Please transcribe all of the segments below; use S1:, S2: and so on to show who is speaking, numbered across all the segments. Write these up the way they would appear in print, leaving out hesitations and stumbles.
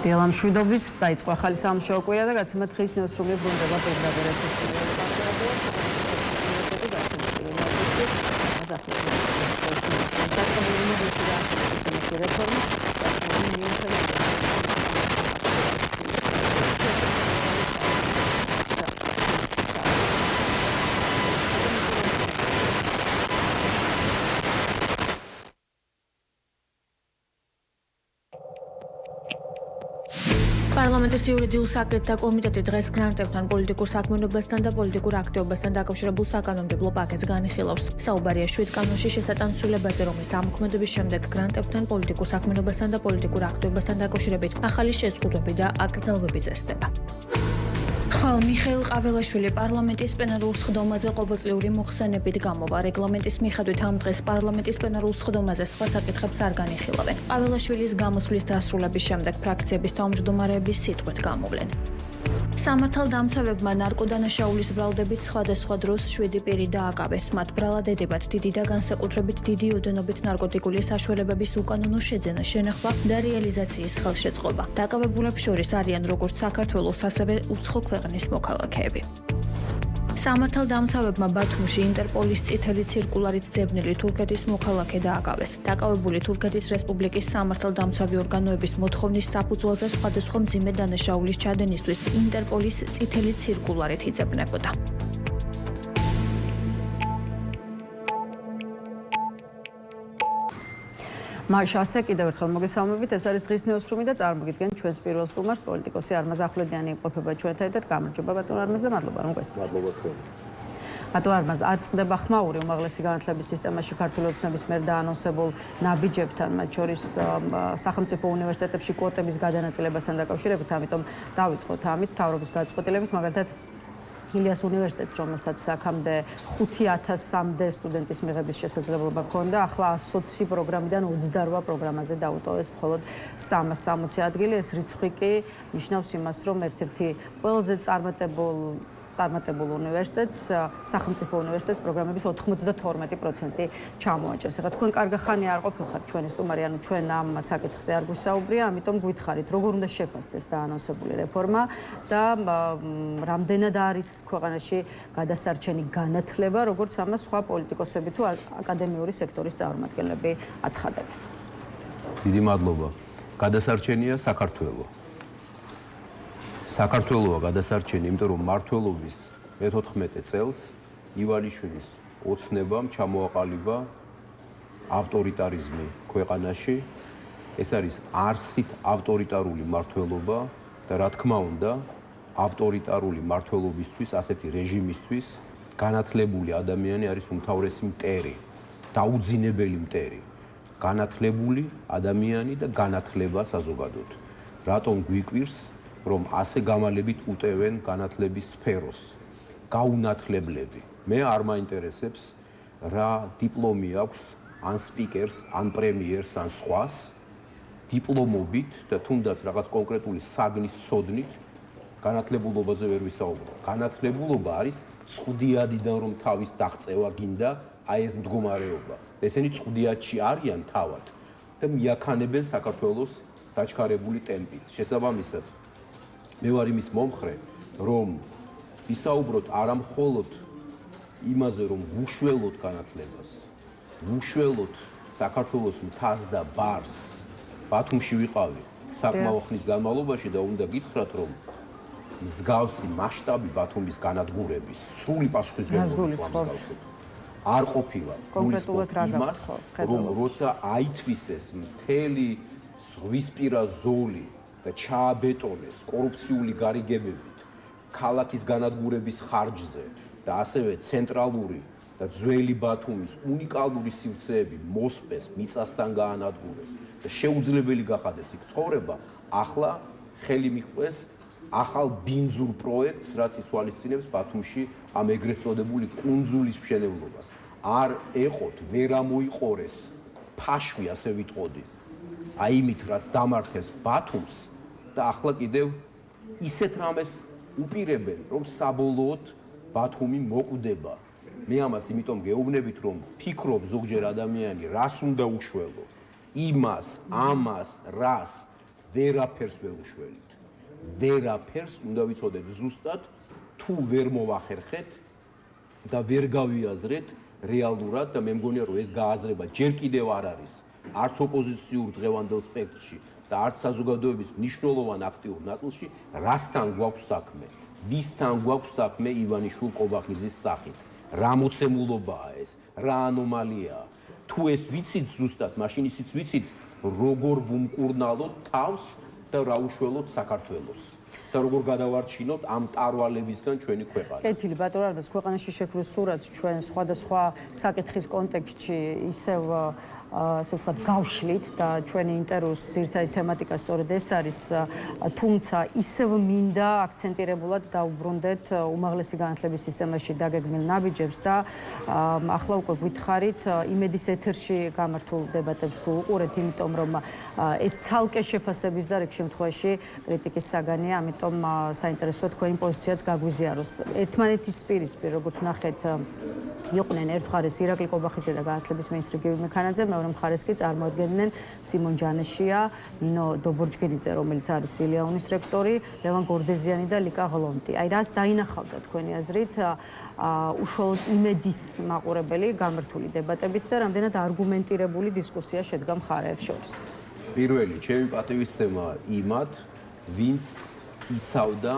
S1: დილამ შვიდობის დაიწყო ახალი სამუშაო კვირა და გაცემთ ხის ნეოსრუმი ბრუნდება პირდაპირ ეთერში.
S2: პარლამენტის იურიდიულ საკითხთა კომიტეტი დღეს გრანტებთან, პოლიტიკურ საქმიანობასთან და პოლიტიკურ აქტივობასთან დაკავშირებულ საკანონმდებლო პაკეტს განიხილავს. საუბარია 7 კანონში შესატანცვლებაზე, რომლის ამოქმედების შემდეგ გრანტებთან, პოლიტიკურ საქმიანობასთან და პოლიტიკურ აქტივობასთან დაკავშირებით ახალი შეზღუდვები და აკრძალვები წესდება. ხალ მიხეილ ყაველაშვილი პარლამენტის პლენარულ სხდომაზე ყოველწლიური მოხსენებით გამოვა. რეგლამენტის მიხედვით ამ დღეს პარლამენტის პლენარულ სხდომაზე სხვა საკითხებს არ განიხილავენ. ყაველაშვილის გამოსვლის დასრულების შემდეგ ფრაქციების თავმჯდომარეების სიტყვით გამოვლენ. სამართალდამცავებმა ნარკოდანაშაულის ბრალდებით სხვადასხვა დროს 7 პირი დააკავეს. მათ ბრალად ედებათ დიდი და განსაკუთრებით დიდი ოდენობით ნარკოტიკული საშუალებების უკანონო შეძენა, შენახვა და რეალიზაციის ხელშეწყობა. დაკავებულებს შორის არიან როგორც საქართველოს, ასევე უცხო ქვეყნის მოქალაქეები. სამართალდამცავებმა ბათუმში ინტერპოლის წითელი ცირკულარით ძებნილი თურქეთის მოქალაქე დააკავეს. დაკავებული თურქეთის რესპუბლიკის სამართალდამცავი ორგანოების მოთხოვნის საფუძველზე სხვადასხვა მძიმე დანაშაულის ჩადენისთვის ინტერპოლის წითელი ცირკულარით იძებნებოდა.
S1: მასე კიდევ ერთხელ მოგესალმებით. ეს არის დღის ნეოსრუმი და წარმოგიდგენთ ჩვენს პირველ სტუმარს, პოლიტიკოსი არმაზ ახვლედიანი იმყოფება ჩვენთან ერთად. გამარჯობა ბატონ არმაზ და მადლობა რომ გვესწრებთ.
S3: მადლობა თქვენ.
S1: ბატონ არმაზ, არ წყდება ხმაური უმაღლესი განათლების სისტემაში ქართული ოცნების მიერ დაანონსებულ ნაბიჯებთან, მათ შორის სახელმწიფო უნივერსიტეტებში კვოტების გადანაწილებასთან დაკავშირებით, ამიტომ დავიწყოთ ამით მთავრობის გადაწყვეტილებით, მაგალითად ილიას უნივერსიტეტს, რომელსაც აქამდე 5000-მდე სტუდენტის მიღების შესაძლებლობა ჰქონდა, ახლა 120 პროგრამიდან 28 პროგრამაზე დაუტოვეს მხოლოდ 360 ადგილი. ეს რიცხვი კი ნიშნავს იმას, რომ ერთ-ერთი ყველაზე წარმატებულ უნივერსიტეტს, სახელმწიფო უნივერსიტეტს პროგრამების 92% ჩამოაჭრეს. ეხლა თქვენ კარგი ხანი არ ყოფილხართ ჩვენი სტუმარი, ანუ ჩვენ ამ საკითხზე არ გვისაუბრია, ამიტომ გითხარით, როგორ უნდა შეფასდეს დაანონსებული რეფორმა და რამდენად არის ქვეყანაში გადასარჩენი განათლება, როგორც ამას სხვა პოლიტიკოსები თუ აკადემიური სექტორის წარმომადგენლები აცხადებენ.
S3: დიდი მადლობა. გადასარჩენია საქართველო. საქართველოა გადასარჩენი, იმიტომ რომ მმართველობის მე-14 წელს ივალიშვილის ოცნებამ ჩამოაყალიბა ავტორიტარიზმი ქვეყანაში. ეს არის არსით ავტორიტარული მმართველობა და რა თქმა უნდა, ავტორიტარული მმართველობისთვის, ასეთი რეჟიმისთვის განათლებული ადამიანი არის უმთავრესი მტერი, დაუძინებელი მტერი. განათლებული ადამიანი და განათლება საზოგადოდ. რატომ გვიკვირს რომ ასე გამალებით უტევენ განათლების სფეროს, გაუნათლებლები. მე არ მაინტერესებს რა დიპლომი აქვს ან სპიკერს, ან პრემიერს, ან სხვას, დიპლომობით და თუნდაც რაღაც კონკრეტული საგნის ცოდნით განათლებულობაზე ვერ ვისაუბრებ. განათლებულობა არის წვდიადიდან რომ თავის დაღწევა გინდა, აი ეს მდგომარეობა. ესენი წვდიადში არიან თავად და მიაქანებენ საქართველოს დაჩქარებული ტემპით. შესაბამისად, მე ვარ იმის მომხრე, რომ ვისაუბროთ არა მხოლოდ იმაზე, რომ ვუშველოთ განათლებას, ვუშველოთ საქართველოს მთას და ბარს. ბათუმში ვიყავი საკმაო ხნის განმავლობაში და უნდა გითხრათ, რომ მსგავსი მასშტაბი ბათუმის განადგურების სრული პასუხისმგებლობა არ ყოფილა.
S1: კონკრეტულად რა
S3: იმას, რომ როცა აითვისეს მთელი ზღვისპირა ზოლი და ჩააბეტონეს კორუფციული გარიგებებით ქალაქის განადგურების ხარჯზე და ასევე ცენტრალური და ძველი ბათუმის უნიკალური სივრცეები მოსპეს, მიწასთან გაანადგურეს და შეუძლებელი გახადეს იქ ცხოვრება, ახლა ხელი მიჰყვეს ახალ ბინძურ პროექტს, რაც ითვალისწინებს ბათუმში ამ ეგრეთ წოდებული კუნძულის მშენებლობას. არ ეყოთ, ვერ ამოიყორეს ფაშვი, ასე ვიტყოდი. აი იმით, რაც დამართეს ბათუმს და ახლა კიდევ ისეთ რამეს უპირებენ, რომ საბოლოოდ ბათუმი მოკვდება. მე ამას იმიტომ გეუბნებით, რომ ფიქრობ ზოგჯერ ადამიანი რას უნდა უშველო. იმას, ამას, რას ვერაფერს ვერ უშველით. ვერაფერს უნდა ვიცოდეთ ზუსტად თუ ვერ მოვახერხეთ და ვერ გავიაზრეთ რეალურად და მე მგონია რომ ეს გააზრება ჯერ კიდევ არ არის არც ოპოზიციურ დღევანდელ სპექტრში და არც საზოგადოების მნიშვნელოვან აქტიურ ნაწილში რასთან გვაქვს საქმე ვისთან გვაქვს საქმე ივანიშვილ კობახიძის სახით რა მოცემულობაა ეს რა ანომალიაა თუ ეს ვიცით ზუსტად მაშინ ისიც ვიცით როგორ ვუმკურნალოთ თავს და რა უშველოთ საქართველოს და როგორ გადავარჩინოთ ამ ტარვალებისგან ჩვენი ქვეყანა.
S1: კეთილი ბატონო, რადგან ქვეყანაში შექმნილ სურათს ჩვენ სხვადასხვა საკითხის კონტექსტში ისევ ასე ვთქვათ გავშლით და ჩვენი ინტერვიუს ძირითადი თემატიკა სწორედ ეს არის, თუმცა ისევ მინდა აქცენტირებულად დაუბრუნდეთ უმაღლესი განათლების სისტემაში დაგეგმილ ნაბიჯებს და ახლა უკვე გითხარით იმედის ეთერში გამართულ დებატებს თუ უყურეთ, იმიტომ რომ ეს ცალკე შეფასების და რიგ შემთხვევაში კრიტიკის საგანია, ამიტომ საინტერესოა თქვენი პოზიციაც გაგვიზიაროს. ერთმანეთის პირისპირ, როგორც ვნახეთ, იყვნენ ერთ მხარეს ირაკლი კობახიძე და განათლების მინისტრი გივი მექანაძე, მეორე მხარეს კი წარმოადგენდნენ სიმონ ჯანეშია, ნინო დობორჯგინიძე, რომელიც არის ილიაუნის რექტორი, ლევან გორდეზიანი და ლიკა ღლონტი. აი რას დაინახავდა თქვენი აზრით უშუალოდ იმედის მაყურებელი გამართული დებატებით და რამდენად არგუმენტირებული დისკუსია შედგა მხარეებს შორის.
S3: პირველი, ჩემი პატივისცემა იმათ, ვინც იცავდა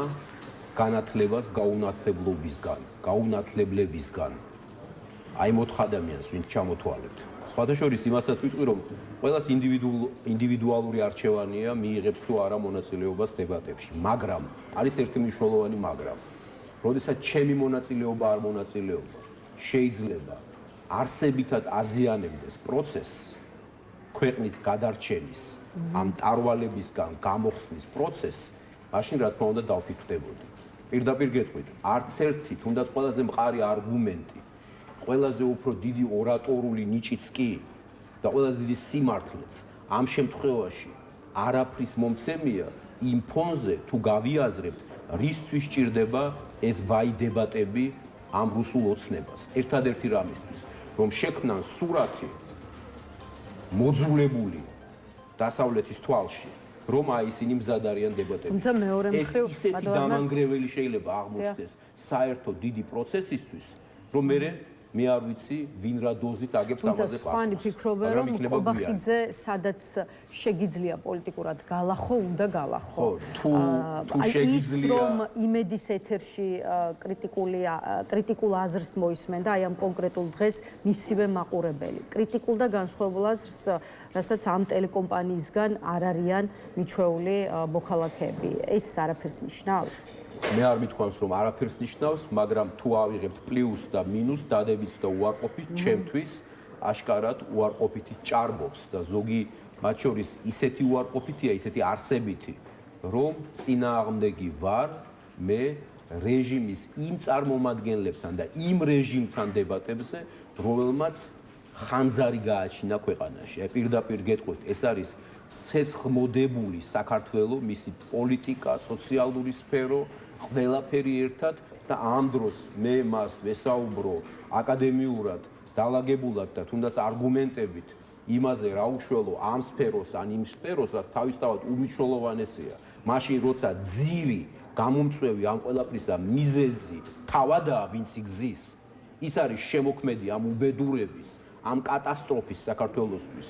S3: განათლებას გაუნათლებლებისგან. აი 4 ადამიანს ვინც ჩამოთვალეთ. სხვათა შორის იმასაც ვიტყვი, რომ ყველას ინდივიდუალური არჩევანია მიიღებს თუ არა მონაწილეობას დებატებში, მაგრამ არის ერთი მნიშვნელოვანი მაგრამ. როდესაც ჩემი მონაწილეობა არ მონაწილეობა შეიძლება არსებითად აზიანებდეს პროცესს, ქვეყნის გადარჩენის, ამ ტარვალებისგან გამოხსნის პროცესს, მაშინ რა თქმა უნდა დავფიქრდებოდი. პირდაპირ გეტყვით, არც ერთი, თუნდაც ყველაზე მყარი არგუმენტი, ყველაზე უფრო დიდი ორატორული ნიჭიც კი და ყველაზე დიდი სიმართლეც ამ შემთხვევაში არაფრის მომცემია იმ ფონზე თუ გავიაზრებთ რისთვის ჭირდება ეს ვაიდებატები ამ რუსულ ოცნებას. ერთადერთი რამისთვის, რომ შექმნან სურათი მოძულებული დასავლეთის თვალში, რომ აი ისინი მზად არიან დებატებში.
S1: თუმცა მეორე მხრივ
S3: ისეთი დამანგრეველი შეიძლება აღმოჩნდეს საერთო დიდი პროცესისთვის, რომ მე არ ვიცი ვინ რა დოზით აგებს ამაზე პასუხს.
S1: თუმცა სხვანი ფიქრობენ, რომ კობახიძე სადაც შეგიძლია პოლიტიკურად გალახო, უნდა გალახო.
S3: თუ შეგიძლია
S1: რომ იმედის ეთერში კრიტიკულ აზრს მოისმენდა აი ამ კონკრეტულ დღეს მისივე მაყურებელი. კრიტიკულ და განსხვავებულ აზრს, რასაც ამ ტელეკომპანიისგან არ არიან მიჩვეული მოქალაქეები. ეს არაფერს ნიშნავს?
S3: მე არ მithქვამს რომ არაფერს ნიშნავს, მაგრამ თუ ავიღებთ პლუს და მინუს, დადებითს და უარყოფით, ჩემთვის აშკარად უარყოფითი ჭარბობს და ზოგი მათ შორის ისეთი უარყოფითია, ისეთი არსებითი, რომ წინააღმდეგი ვარ მე რეჟიმის იმ წარმომადგენლებთან და იმ რეჟიმთან დებატებზე, რომელმაც ხანძარი გააჩინა ქვეყანაში. პირდაპირ გეტყვით, ეს არის ცეცხლმოდებული საქართველო, მისი პოლიტიკა, სოციალური სფერო, ყველაფერი ერთად და ამ დროს მე მას ვესაუბრო აკადემიურად, დალაგებულად და თუნდაც არგუმენტებით იმაზე რა უშველო ამ სფეროს ან იმ სფეროს, რაც თავისთავად უმნიშვნელოვანესია. მაშინ როცა ძირი გამომწვევი ამ ყველაფრისა მიზეზი თავადაა ვინც იგზის, ის არის შემოქმედი ამ უბედურების, ამ კატასტროფის საქართველოსთვის.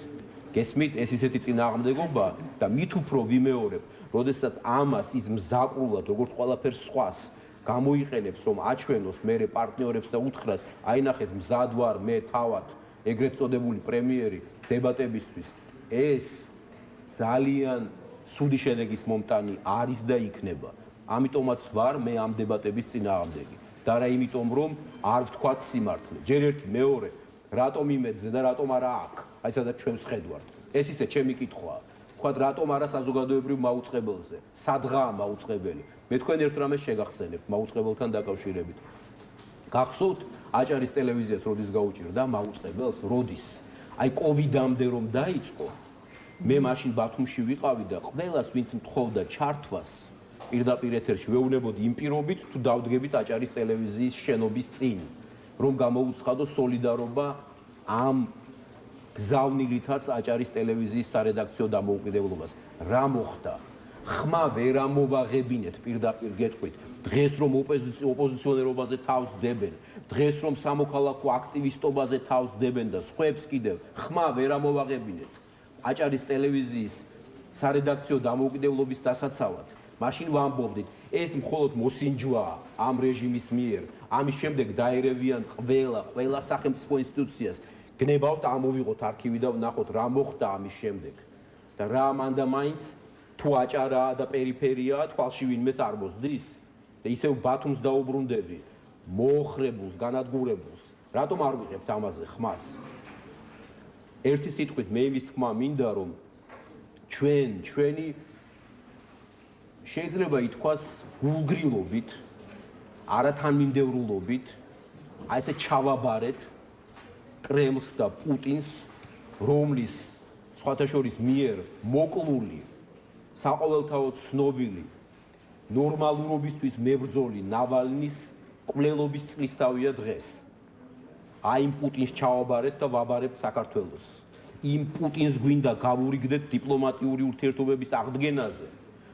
S3: გესმით, ეს ისეთი წინააღმდეგობა და მით უფრო ვიმეორებ, როდესაც ამას ის მზაკრულად, როგორც ყველაფერს სხვას, გამოიყენებს, რომ აჩვენოს მერე პარტნიორებს და უთხრას, აი ნახეთ, მზად ვარ მე თავად, ეგრეთ წოდებული პრემიერი დებატებისთვის. ეს ძალიან ცუდი შედეგის მომტანი არის და იქნება. ამიტომაც ვარ მე ამ დებატების წინააღმდეგი. და რა იმიტომ, რომ არ ვთქვათ სიმართლე. ჯერ ერთი, მეორე, რატომ იმედზე და რატომ არა აქ? აი სადაც ჩვენ ვხედავთ. ეს ისე ჩემი კითხვაა. თქვათ რატომ არა საზოგადოებრივ მაუწყებელზე? სადღაა მაუწყებელი? მე თქვენ ერთ რამეს შეგახსენებთ მაუწყებელთან დაკავშირებით. გახსოვთ აჭარის ტელევიზიას როდის გაუჭირდა მაუწყებელს? როდის? აი კოვიდამდე რომ დაიწყო, მე მაშინ ბათუმში ვიყავი და ყველას ვინც მთხოვდა ჩართვას პირდაპირ ეთერში ვეუბნებოდი იმ პირობით თუ დავდგებით აჭარის ტელევიზიის შენობის წინ, რომ გამოუცხადო სოლიდარობა ამ გზავნილითაც აჭარის ტელევიზიის სარედაქციო დამოუკიდებლობას. რა მოხდა? ხმა ვერ ამოვაღებინეთ პირდაპირ გეტყვით. დღეს რომ ოპოზიციონერობაზე თავს დებენ, დღეს რომ სამოქალაქო აქტივისტობაზე თავს დებენ და სხვებს კიდევ ხმა ვერ ამოვაღებინეთ. აჭარის ტელევიზიის სარედაქციო დამოუკიდებლობის დასაცავად. მაშინ ვამბობდით, ეს მხოლოდ მოსინჯვაა ამ რეჟიმის მიერ. ამის შემდეგ დაერევიან ყველა სახელმწიფო ინსტიტუციას. გნებავთ ამოვიღოთ არქივი და ვნახოთ რა მოხდა ამის შემდეგ. და რა ამანდა მაინც თუ აჭარაა და პერიფერიაა, თვალში ვინმეს არ მოსდის და ისევ ბათუმს დაუბრუნდები, მოოხრებულს, განადგურებულს. რატომ არ ვიღებთ ამაზე ხმას? ერთი სიტყვით მე იმის თქმა მინდა, რომ ჩვენი შეიძლება ითქვას გულგრილობით, არათანმიმდევრულობით, აი ესე ჩავაბარეთ კრემლს და პუტინს, რომლის სხვათა შორის მიერ მოკლული, საყოველთაოდ ცნობილი, ნორმალურობისთვის მებრძოლი ნავალნის კვლელობის წლისთავია დღეს. აი იმ პუტინს ჩავაბარეთ და ვაბარებთ საქართველოს. იმ პუტინს გვინდა გავურიგდეთ დიპლომატიური ურთიერთობების აღდგენაზე,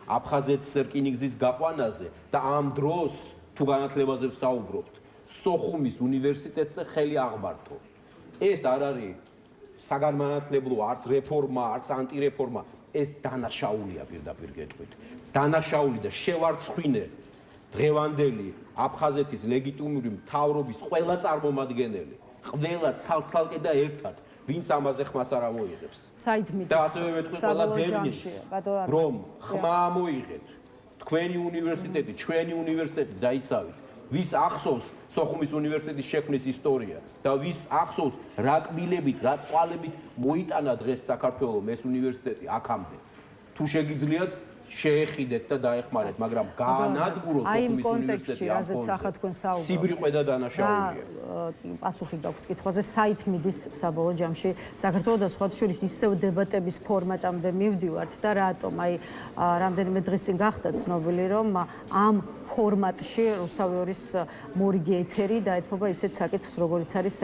S3: აფხაზეთის რკინიგზის გაყვანაზე და ამ დროს თუ განათლებაზე ვსაუბრობთ, სოხუმის უნივერსიტეტზე ხელი აღმართო. ეს არ არის საგანმანათლებლო, არც რეფორმა, არც ანტირეფორმა, ეს დანაშაულია პირდაპირ გეტყვით. დანაშაული და შევარცხვინე დღევანდელი აფხაზეთის ლეგიტიმური მთავრობის ყველა წარმომადგენელი, ყველა ცალ-ცალკე და ერთად, ვინც ამაზე ხმას არ ამოიღებს.
S1: საიდმიდის
S3: და ასევე ვეთქვი ყველა დევნილს, რომ ხმა ამოიღეთ, თქვენი უნივერსიტეტი, ჩვენი უნივერსიტეტი დაიცავით. ვის ახსოვს სოხუმის უნივერსიტეტის შექმნის ისტორია და ვის ახსოვს რა კბილებით, რა წვალებით მოიტანა დღეს საქართველოს ეს უნივერსიტეტი აქამდე. თუ შეგიძლიათ შეეხიდეთ და დაეხმარეთ, მაგრამ გაანადგუროს სოხუმის უნივერსიტეტი ამ ფონზე. სიბრიყვე და დანაშაულია.
S1: პასუხი გაქვთ კითხვაზე, საითმიდის საბოლოო ჯამში საქართველოს და სხვათა შორის ისევ დებატების ფორმატამდე მივდივართ და რატომ? აი რამდენიმე დღის წინ გახდა ცნობილი, რომ ამ ფორმატში რუსთავიორის მორიგი ეთერი დაეთმობა ისეთ საკითხს, როგორიც არის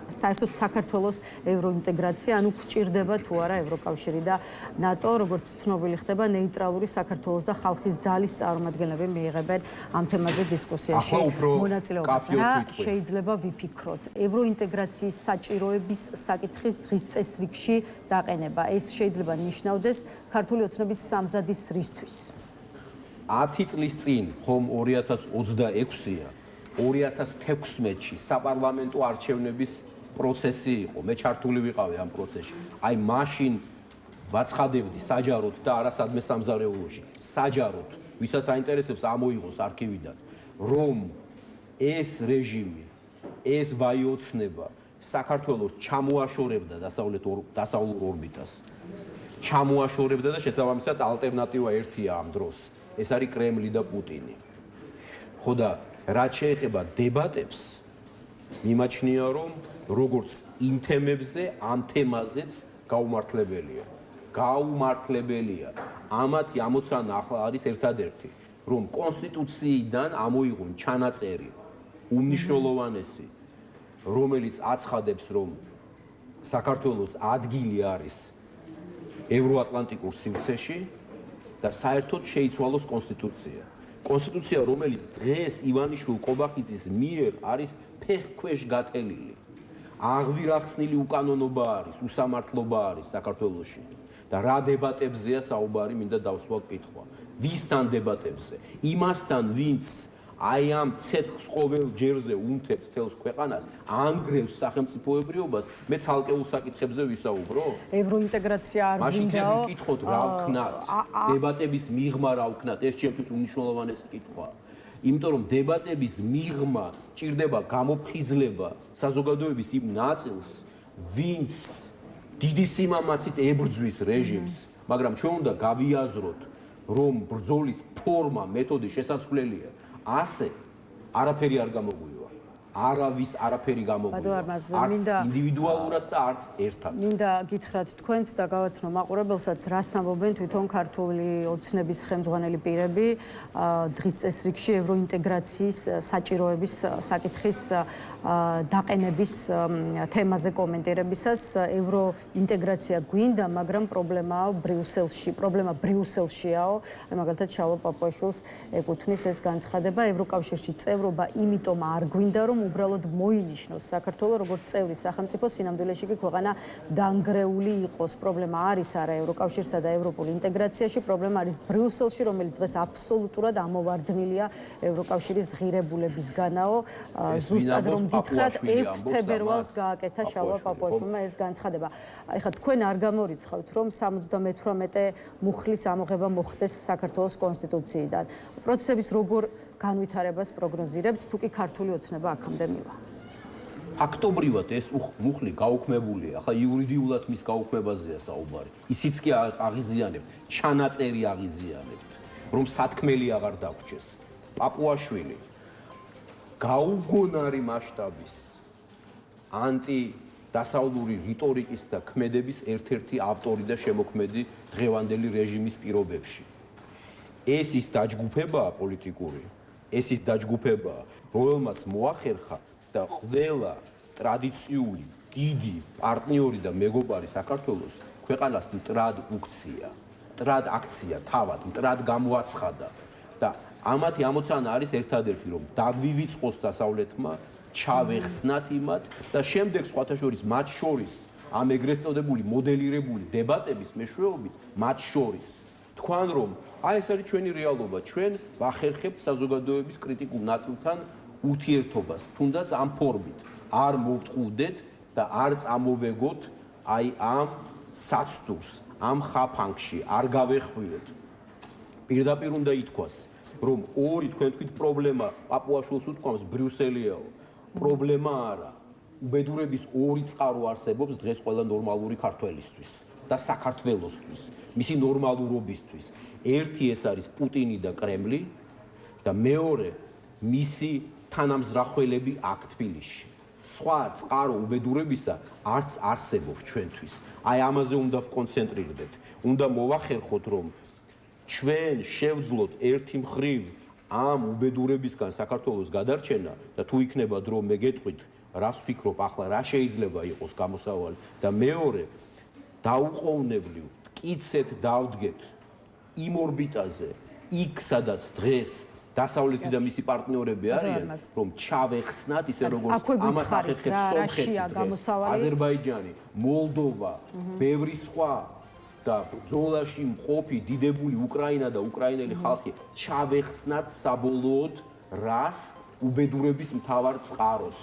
S1: საერთოდ საქართველოს ევროინტეგრაცია, ანუ გვჭირდება თუ არა ევროკავშირი და ნატო, როგორც ცნობილი ხდება, ნეიტრალური საქართველოს და ხალხის ძალის წარმომადგენლები მიიღებენ ამ თემაზე დისკუსიაში მონაწილეობას. რა შეიძლება ვიფიქროთ? ევროინტეგრაციის საჭიროების საკითხის დღის წესრიგში დაყენება. ეს შეიძლება ნიშნავდეს ქართული ოცნების სამზადის რისთვის.
S3: 10 წლის წინ, ხომ 2026-ია, 2016-ში საპარლამენტო არჩევნების პროცესი იყო. მე ჩართული ვიყავი ამ პროცესში. აი მაშინ ვაცხადებდი საჯაროდ და არა სადმე სამზარეულოში. საჯაროდ, ვისაც აინტერესებს ამოიღოს არქივიდან, რომ ეს რეჟიმი, ეს ვაიოცნება საქართველოს ჩამოაშორებდა დასავლურ ორბიტას. ჩამოაშორებდა და შესაბამისად ალტერნატივა ერთია ამ დროს. ეს არის კრემლი და პუტინი. ხო და რაც შეეხება დებატებს, მიმაჩნია რომ როგორც იმ თემებზე, ამ თემაზეც გაუმართლებელია. გაუმართლებელია. ამათი ამოცანა ახლა არის ერთადერთი, რომ კონსტიტუციიდან ამოიღონ ჩანაწერი უმნიშვნელოვანესი, რომელიც აცხადებს, რომ საქართველოს ადგილი არის ევროატლანტიკურ სივრცეში და საერთოდ შეიცვალოს კონსტიტუცია. კონსტიტუცია, რომელიც დღეს ივანიშვილ კობახიძის მიერ არის ფეხქვეშ გათელილი. აღვირახსნილი უკანონობა არის, უსამართლობა არის საქართველოში. და რა დებატებზეა საუბარი, მინდა დავსვა კითხვა. ვისთან დებატებზე? იმასთან, ვინც აი ამ ცეცხლს ყოველ ჯერზე უნთებს თელს ქვეყანას, ანგრევს სახელმწიფოებრიობას, მე ცალკეულ საკითხებზე ვისაუბრო?
S1: ევროინტეგრაცია არ
S3: მაშინ
S1: გინდაო?
S3: ვკითხოთ რა ვქნათ? დებატების მიღმა რა ვქნათ? ეს ჩემთვის უმნიშვნელოვანესი კითხვაა. იმიტომ რომ დებატების მიღმა ჭირდება გამოფხიზლება საზოგადოების იმ ნაწილს, ვინც დიდი სიმამაცით ებრძვის რეჟიმს, მაგრამ ჩვენ უნდა გავიაზროთ, რომ ბრძოლის ფორმა, მეთოდი შესაძლებელია. ასე არაფერი არ გამოგვივა. არავის არაფერი გამოგვივა. არც ინდივიდუალურად და არც ერთად.
S1: მინდა გითხრათ თქვენს და გავაცნო მაყურებელსაც, რას ამბობენ თვითონ ქართული ოცნების ხელმძღვანელი პირები დღის წესრიგში ევროინტეგრაციის საჭიროების საკითხის დაყენების თემაზე კომენტირებისას. ევროინტეგრაცია გვინდა, მაგრამ პრობლემა ბრიუსელშიაო. მაგალითად შალვა პაპუაშვილს ეკუთვნის ეს განცხადება. ევროკავშირში წევრობა იმიტომ არ გვინდა, რომ უბრალოდ მოინიშნოს საქართველოს როგორც წევრი სახელმწიფო, სინამდვილეში კი ქვეყანა დანგრეული იყოს. პრობლემა არის არა ევროკავშირსა და ევროპულ ინტეგრაციაში, პრობლემა არის ბრიუსელში, რომელიც დღეს აბსოლუტურად ამოვარდნილია ევროკავშირის ღირებულებისგანაო. ზუსტად რომ გითხრათ, 6 თებერვალს გააკეთა შალვა პაპუაშვილმა ეს განცხადება. ეხლა თქვენ არ გამორიცხავთ, რომ 78 მუხლის ამოღება მოხდეს საქართველოს კონსტიტუციიდან. პროცესების როგორ განვითარებას პროგნოზირებთ, თუ კი ქართული ოცნება აქამდე მივა?
S3: ფაქტობრივად ეს მუხლი გაუქმებულია. ახლა იურიდიულად მის გაუქმებაზეა საუბარი. ისიც კი აღიზიანებთ, ჩანაწერი აღიზიანებთ, რომ სათქმელი აღარ დაგვრჩეს. პაპუაშვილი გაუგონარი მასშტაბის დასავლური რიტორიკის და ქმედების ერთ-ერთი ავტორი და შემოქმედი დღევანდელი რეჟიმის პირობებში. ეს ის დაჯგუფებაა პოლიტიკური, ეს ის დაჯგუფებაა, რომელმაც მოახერხა და ყველა ტრადიციული დიდი პარტნიორი და მეგობარი საქართველოს ქვეყანას მტრად უქცია, მტრად აქცია თავად, მტრად გამოაცხადა და ამათი ამოცანა არის ერთადერთი, რომ დაგვივიწყოს დასავლეთმა, ჩავეხსნათ იმათ და შემდეგ სხვათა შორის მათ შორის ამ ეგრეთ წოდებული მოდელირებული დებატების მეშვეობით მათ შორის თქვან რომ აი ეს არის ჩვენი რეალობა, ჩვენ ვახერხებთ საზოგადოების კრიტიკულ ნაწილთან ურთიერთობას, თუნდაც ამ ფორმით არ მოვტყუდეთ და არ წამოვეგოთ აი ამ საცდურს, ამ ხაფანგში არ გავეხვიოთ. პირდაპირ უნდა ითქვას, რომ ორი თქვენ თქვით პრობლემა პაპუაშვილს უთქვამს ბრიუსელიაო. პრობლემა არა. უბედურების ორი წყარო არსებობს დღეს ყველა ნორმალური ქართველისთვის და საქართველოსთვის, მისი ნორმალურობისთვის. ერთი ეს არის პუტინი და კრემლი და მეორე მისი თანამზრახველები აქ თბილისში. სხვა წყარო უბედურებისა არც არსებობს ჩვენთვის. აი ამაზე უნდა ვკონცენტრირდეთ. უნდა მოვახერხოთ, რომ ჩვენ შევძლოთ ერთი მხრივ ამ უბედურებისგან საქართველოს გადარჩენა და თუ იქნება დრო მე გეტყვით რას ვფიქრობ ახლა რა შეიძლება იყოს გამოსავალი და მეორე დაუყოვნებლივ მტკიცედ დავდგეთ იმ ორბიტაზე იქ სადაც დღეს დასავლეთი და მისი პარტნიორები არიან რომ ჩავეხსნათ ისე როგორც ამას ახერხებს სომხეთი, აზერბაიჯანი, მოლდოვა, ბევრი სხვა და ზოლაში მყოფი დიდებული უკრაინა და უკრაინელი ხალხი ჩავეხსნათ საბოლოოდ რას უბედურების მთავარ წყაროს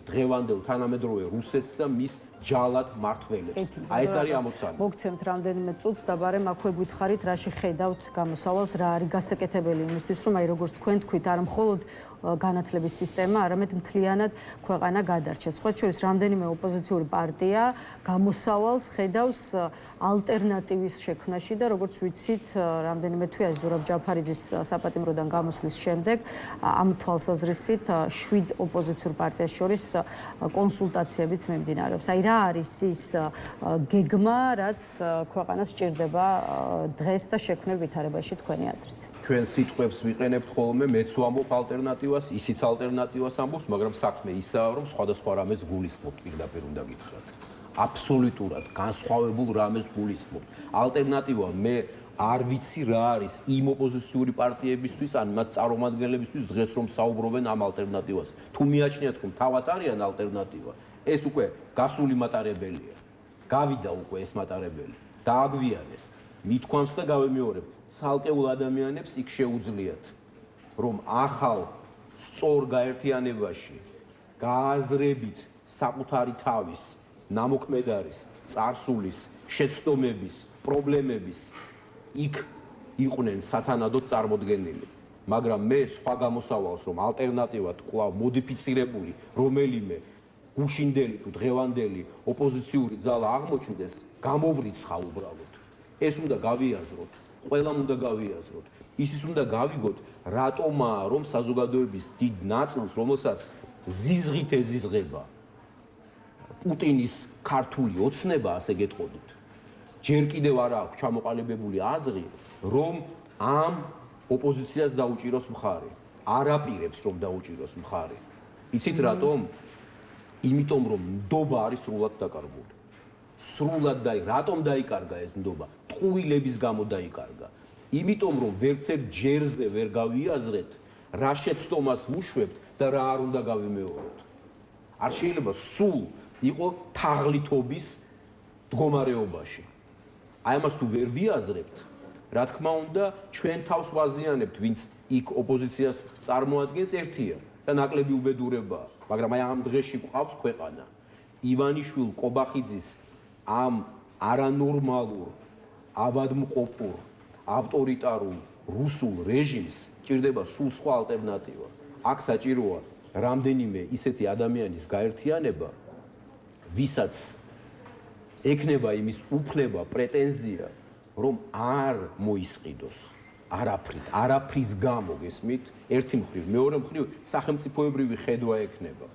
S3: დღევანდელ თანამედროვე რუსეთს და მის ჯალად მართველებს. აი ეს არის ამოცანა.
S1: მოგცემთ რამდენიმე წუთს და ბარემ აქვე გითხარით რაში ხედავთ გამოსავალს, რა არის გასაკეთებელი იმისთვის, რომ აი როგორც თქვენ თქვით, არა მხოლოდ განათლების სისტემა, არამედ მთლიანად ქვეყანა გადარჩეს. სხვა შორის რამდენიმე ოპოზიციური პარტია გამოსავალს ხედავს ალტერნატივის შექმნაში და როგორც ვიცით, რამდენიმე თვეა ზურაბ ჯაფარიძის საპატიმროდან გამოსვლის შემდეგ ამ თვალსაზრისით 7 ოპოზიციურ პარტიას შორის კონსულტაციებიც მიმდინარეობს. აი რა არის ის გეგმა, რაც ქვეყანას სჭირდება დღეს და შექმნილ ვითარებაში თქვენი აზრით?
S3: ჩვენ სიტყვებს ვიყენებთ ხოლმე, მეც ვამბობ ალტერნატივას, ისიც ალტერნატივას ამბობს, მაგრამ საქმე ისაა, რომ სხვადასხვა რამეს გულისხმობთ, პირდაპირ უნდა გითხრათ. აბსოლუტურად განსხვავებულ რამეს გულისხმობთ. ალტერნატივა მე არ ვიცი რა არის იმ ოპოზიციური პარტიებისთვის, ან მათ წარმომადგენლებისთვის დღეს რომ საუბრობენ ამ ალტერნატივას. თუ მიაჩნიათ, რომ თავად არიან ალტერნატივა, ეს უკვე გასული მატარებელია. გავიდა უკვე ეს მატარებელი. დააგვიანეს. მithქვამს და გავემეორებ. ცალკეულ ადამიანებს იქ შეუძლიათ, რომ ახალ სწორ გაერთიანებაში გააზრებით საკუთარი თავის, ნამოქმედარის, წარსულის, შეცდომების, პრობლემების იქ იყვნენ სათანადოდ წარმოდგენილი. მაგრამ მე სხვა გამოსავალს, რომ ალტერნატივად კვლავ მოდიფიცირებული რომელიმე გუშინდელი თუ დღევანდელი ოპოზიციური ძალა აღმოჩნდეს, გამოვრიცხავ უბრალოდ. ეს უნდა გავიაზროთ. ყველამ უნდა გავიაზროთ. ისიც უნდა გავიგოთ, რატომაა რომ საზოგადოების დიდ ნაწილს, რომელსაც ზიზღით ეზიზღება პუტინის ქართული ოცნება, ასე გეტყოდით. ჯერ კიდევ არ აქვს ჩამოყალიბებული აზრი, რომ ამ ოპოზიციას დაუჭიროს მხარი. არაპირებს რომ დაუჭიროს მხარი. იცით რატომ? იმიტომ რომ ნდობა არის სრულად დაკარგული. სრულად რატომ დაიკარგა ეს ნდობა? ტყუილების გამო დაიკარგა. იმიტომ რომ ვერცერთ ჯერზე ვერ გავიაზრეთ, რა შეცდომას ვუშვებთ და რა არ უნდა გავიმეოროთ. არ შეიძლება სულ იყო თაღლითობის მდგომარეობაში. აი ამას თუ ვერ ვიაზრებთ, რა თქმა უნდა, ჩვენ თავს ვაზიანებთ, ვინც იქ ოპოზიციას წარმოადგენს ერთია და ნაკლები უბედურებაა. მაგრამ აი ამ დღეში გვყავს ქვეყანა. ივანიშვილ კობახიძის ამ არანორმალურ, ავადმყოფურ, ავტორიტარულ რუსულ რეჟიმს ჭირდება სულ სხვა ალტერნატივა. აქ საჭიროა რამდენიმე ისეთი ადამიანის გაერთიანება, ვისაც ექნება იმის უფლება, პრეტენზია, რომ არ მოისყიდოს არაფრის გამო, გესმით? ერთი მხრივ, მეორე მხრივ სახელმწიფოებრივი ხედვა ექნება.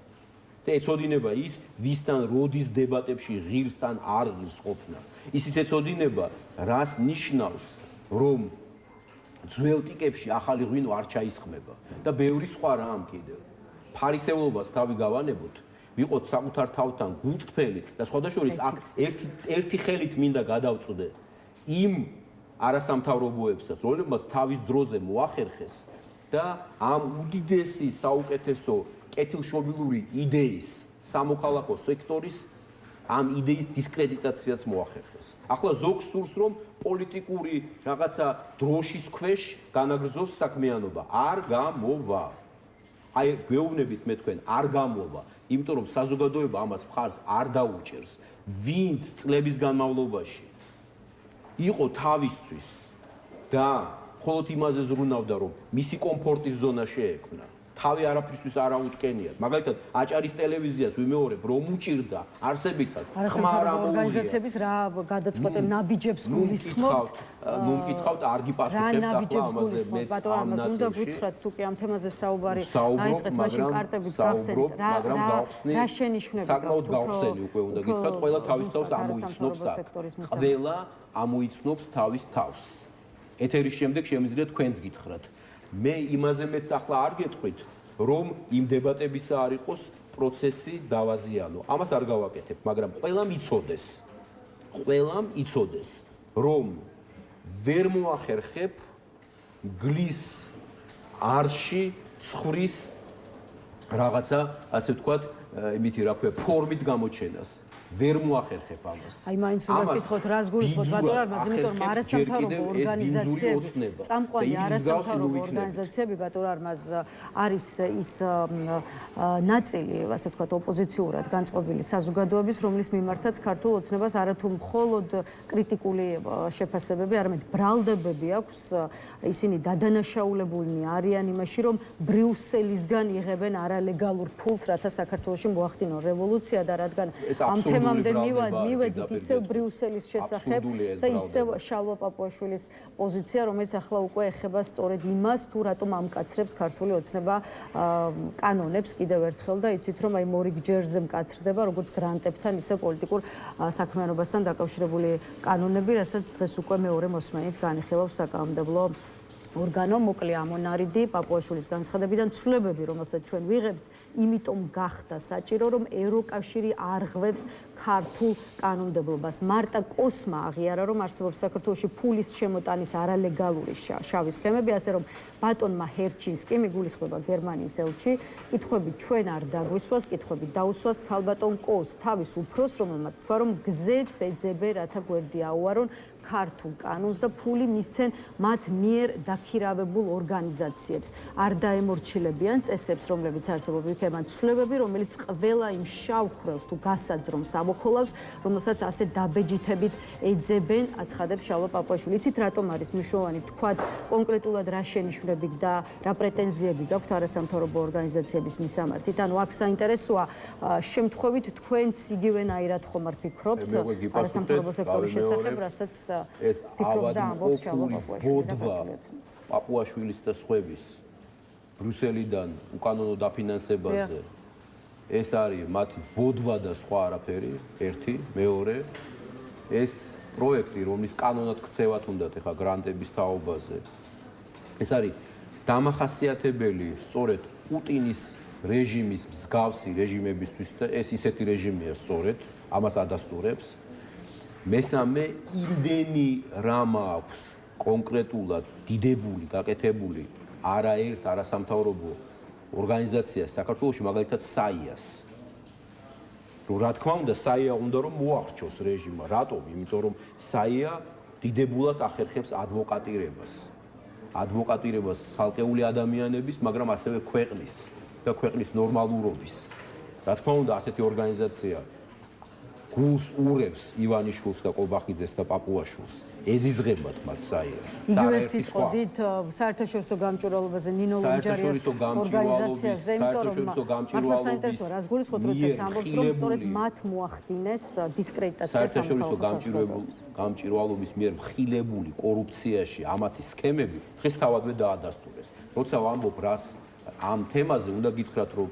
S3: და ეცოდინება ის, ვისთან როდის დებატებში ღირს თან არ ღირს ყოფნა. ისიც ეცოდინება, რას ნიშნავს, რომ ძველ ტიკებში ახალი ღვინო არ ჩაისხმება და ბევრი სხვა რამ კიდევ. ფარისევლობას თავი გავანებოთ, ვიყოთ საკუთარ თავთან გულწრფელი და სხვადასხვა აქ ერთი ხელით მინდა გადავწვდე იმ არასამთავრობოებსაც, რომლებმაც თავის დროზე მოახერხეს და ამ უდიდესი საუკეთესო კეთილშობილური იდეის სამოქალაქო სექტორის ამ იდეის დისკრედიტაციაც მოახერხეს. ახლა ზოგს სურს, რომ პოლიტიკური რაღაცა დროშის ქვეშ განაგრძოს საქმიანობა. არ გამოვა. აი გვეუბნებით მე თქვენ, არ გამოვა, იმიტომ რომ საზოგადოება ამას მხარს არ დაუჭერს. ვინც წლების განმავლობაში იყო თავისთვის და მხოლოდ იმაზე ზრუნავდა, რომ მისი კომფორტის ზონა შეექმნა. თავი არაფრისთვის არ აუტკენიათ. მაგალითად, აჭარის ტელევიზიას ვიმეორებ, რომ უჭირდა არსებითად ხმა არ ამოუღია.
S1: ორგანიზაციების რა გადაწყვეტილ ნაბიჯებს გულისხმობთ?
S3: ნუ მკითხავთ, არ გიპასუხებთ ახლა ამაზე მეც ამ
S1: ნაბიჯებს უნდა გითხრათ, თუ კი ამ თემაზე საუბარი დაიწყეთ, მაშინ კარტებით გახსენეთ. რა შენიშვნები
S3: საკმაოდ გავხსენი უკვე უნდა გითხრათ, ყველა თავის თავს ამოიცნობს აქ. ყველა ამოიცნობს თავის თავს. ეთერის შემდეგ შემიძლია თქვენს გითხრათ. მე იმაზე მეც ახლა არ გეტყვით, რომ იმ დებატებისა არ იყოს პროცესი დავაზიანო. ამას არ გავაკეთებ, მაგრამ ყველამ იცოდეს, რომ ვერ მოახერხებ გლის არში ცხრის რაღაცა, ასე ვთქვათ, იმითი რა ქვია, ფორმით გამოჩენას. ვერ მოახერხებ ამას.
S1: აი მაინც უნდა გითხოთ, რას გულისხმობთ ბატონ არმაზ, იმიტომ რომ არასამთავრობო ორგანიზაციები, წამყვანი არასამთავრობო ორგანიზაციები ბატონ არმაზ არის ის ნაწილი, ასე ვთქვათ, ოპოზიციურად განწყობილი საზოგადოების, რომლის მიმართაც ქართულ ოცნებას არათუ მხოლოდ კრიტიკული შეფასებები, არამედ ბრალდებები აქვს, ისინი დადანაშაულებულნი არიან იმაში, რომ ბრიუსელისგან იღებენ არალეგალურ ფულს, რათა საქართველოში მოახდინონ რევოლუცია და რადგან ამ თემამდე მივედით ისევ ბრიუსელის შესახებ და ისევ შალვა პაპუაშვილის პოზიცია, რომელიც ახლა უკვე ეხება სწორედ იმას, თუ რატომ ამკაცრებს ქართული ოცნება კანონებს კიდევ ერთხელ და იცით, რომ აი მორიგ ჯერზე მკაცრდება, როგორც გრანტებთან, ისე პოლიტიკურ საქმიანობასთან დაკავშირებული კანონები, რასაც დღეს უკვე მეორე მოსმენით განიხილავს საკანონმდებლო ორგანო. მოკლე ამონარიდი პაპუაშვილის განცხადებიდან ცვლილებები, რომელსაც ჩვენ ვიღებთ, იმიტომ გახდა საჭირო, რომ ევროკავშირი არღვევს ქართულ კანონმდებლობას. მარტა კოსმა აღიარა, რომ არსებობს საქართველოში ფულის შემოტანის არალეგალური შავი სქემები, ასე რომ ბატონმა ჰერჩინსკი მიგულისხმება გერმანიის ელჩი, კითხვები ჩვენ არ დაგვისვას, კითხვები დაუსვას ქალბატონ კოს, თავის უფროს, რომელმაც თქვა, რომ გზებს ეძებენ, რათა გვერდი აუარონ ქართულ კანონს და ფული მისცენ მათ მიერ დაქირავებულ ორგანიზაციებს. არ დაემორჩილებიან წესებს, რომლებიც არსებობენ, იქნება ცვლილებები, რომელიც ყველა იმ შავ ხვრელს თუ გასაძრომს ამოქოლავს, რომელსაც ასე დაბეჯითებით ეძებენ, აცხადებს შალვა პაპუაშვილი. იცით, რატომ არის მნიშვნელოვანი თქვათ კონკრეტულად რა შენიშვნები და რა პრეტენზიები გაქვთ არასამთავრობო ორგანიზაციების მისამართით? ანუ აქ საინტერესოა შემთხვევით თქვენც იგივენაირად ხომ არ ფიქრობთ არასამთავრობო სექტორის შესახებ, რასაც
S3: ეს ავადმყოფური ბოდვა პაპუაშვილის და სხვების ბრიუსელიდან უკანონო დაფინანსებაზე ეს არის მათი ბოდვა და სხვა არაფერი, ერთი, მეორე, ეს პროექტი, რომლის კანონად ქცევათ უნდათ ეხა გრანტების თაობაზე. ეს არის დამახასიათებელი სწორედ პუტინის რეჟიმის მსგავსი რეჟიმებისთვის და ეს ისეთი რეჟიმია სწორედ, ამას ადასტურებს. მესამე, იმდენი რამ აქვს კონკრეტულად დიდებული, გაკეთებული არაერთ არასამთავრობო ორგანიზაციას საქართველოში, მაგალითად SAIA-ს. რა თქმა უნდა, SAIA უნდა რომ მოახერხოს რეჟიმმა. რატომ? იმიტომ რომ SAIA დიდებულად ახერხებს ადვოკატირებას. ადვოკატირებას ცალკეული ადამიანების, მაგრამ ასევე ქვეყნის და ქვეყნის ნორმალურობის. რა თქმა უნდა, ასეთი ორგანიზაცია გულს ურევს ივანიშვილს და ყობახიძეს და პაპუაშვილს. ეზიზღებათ მათ SAIA.
S1: იგივე სიტყვით საერთაშორისო გამჭვირვალობაზე ნინო ლუნჯარიას ორგანიზაციაზე, იმიტომ რომ მართლა საინტერესოა, რას გულისხმობთ, როდესაც ამბობთ, რომ სწორედ მათ მოახდინეს დისკრედიტაცია
S3: საერთაშორისო გამჭვირვალობის მიერ მხილებული კორუფციაში ამათი სქემები დღეს თავადვე დაადასტურეს. როცა ვამბობ რას ამ თემაზე, უნდა გითხრათ, რომ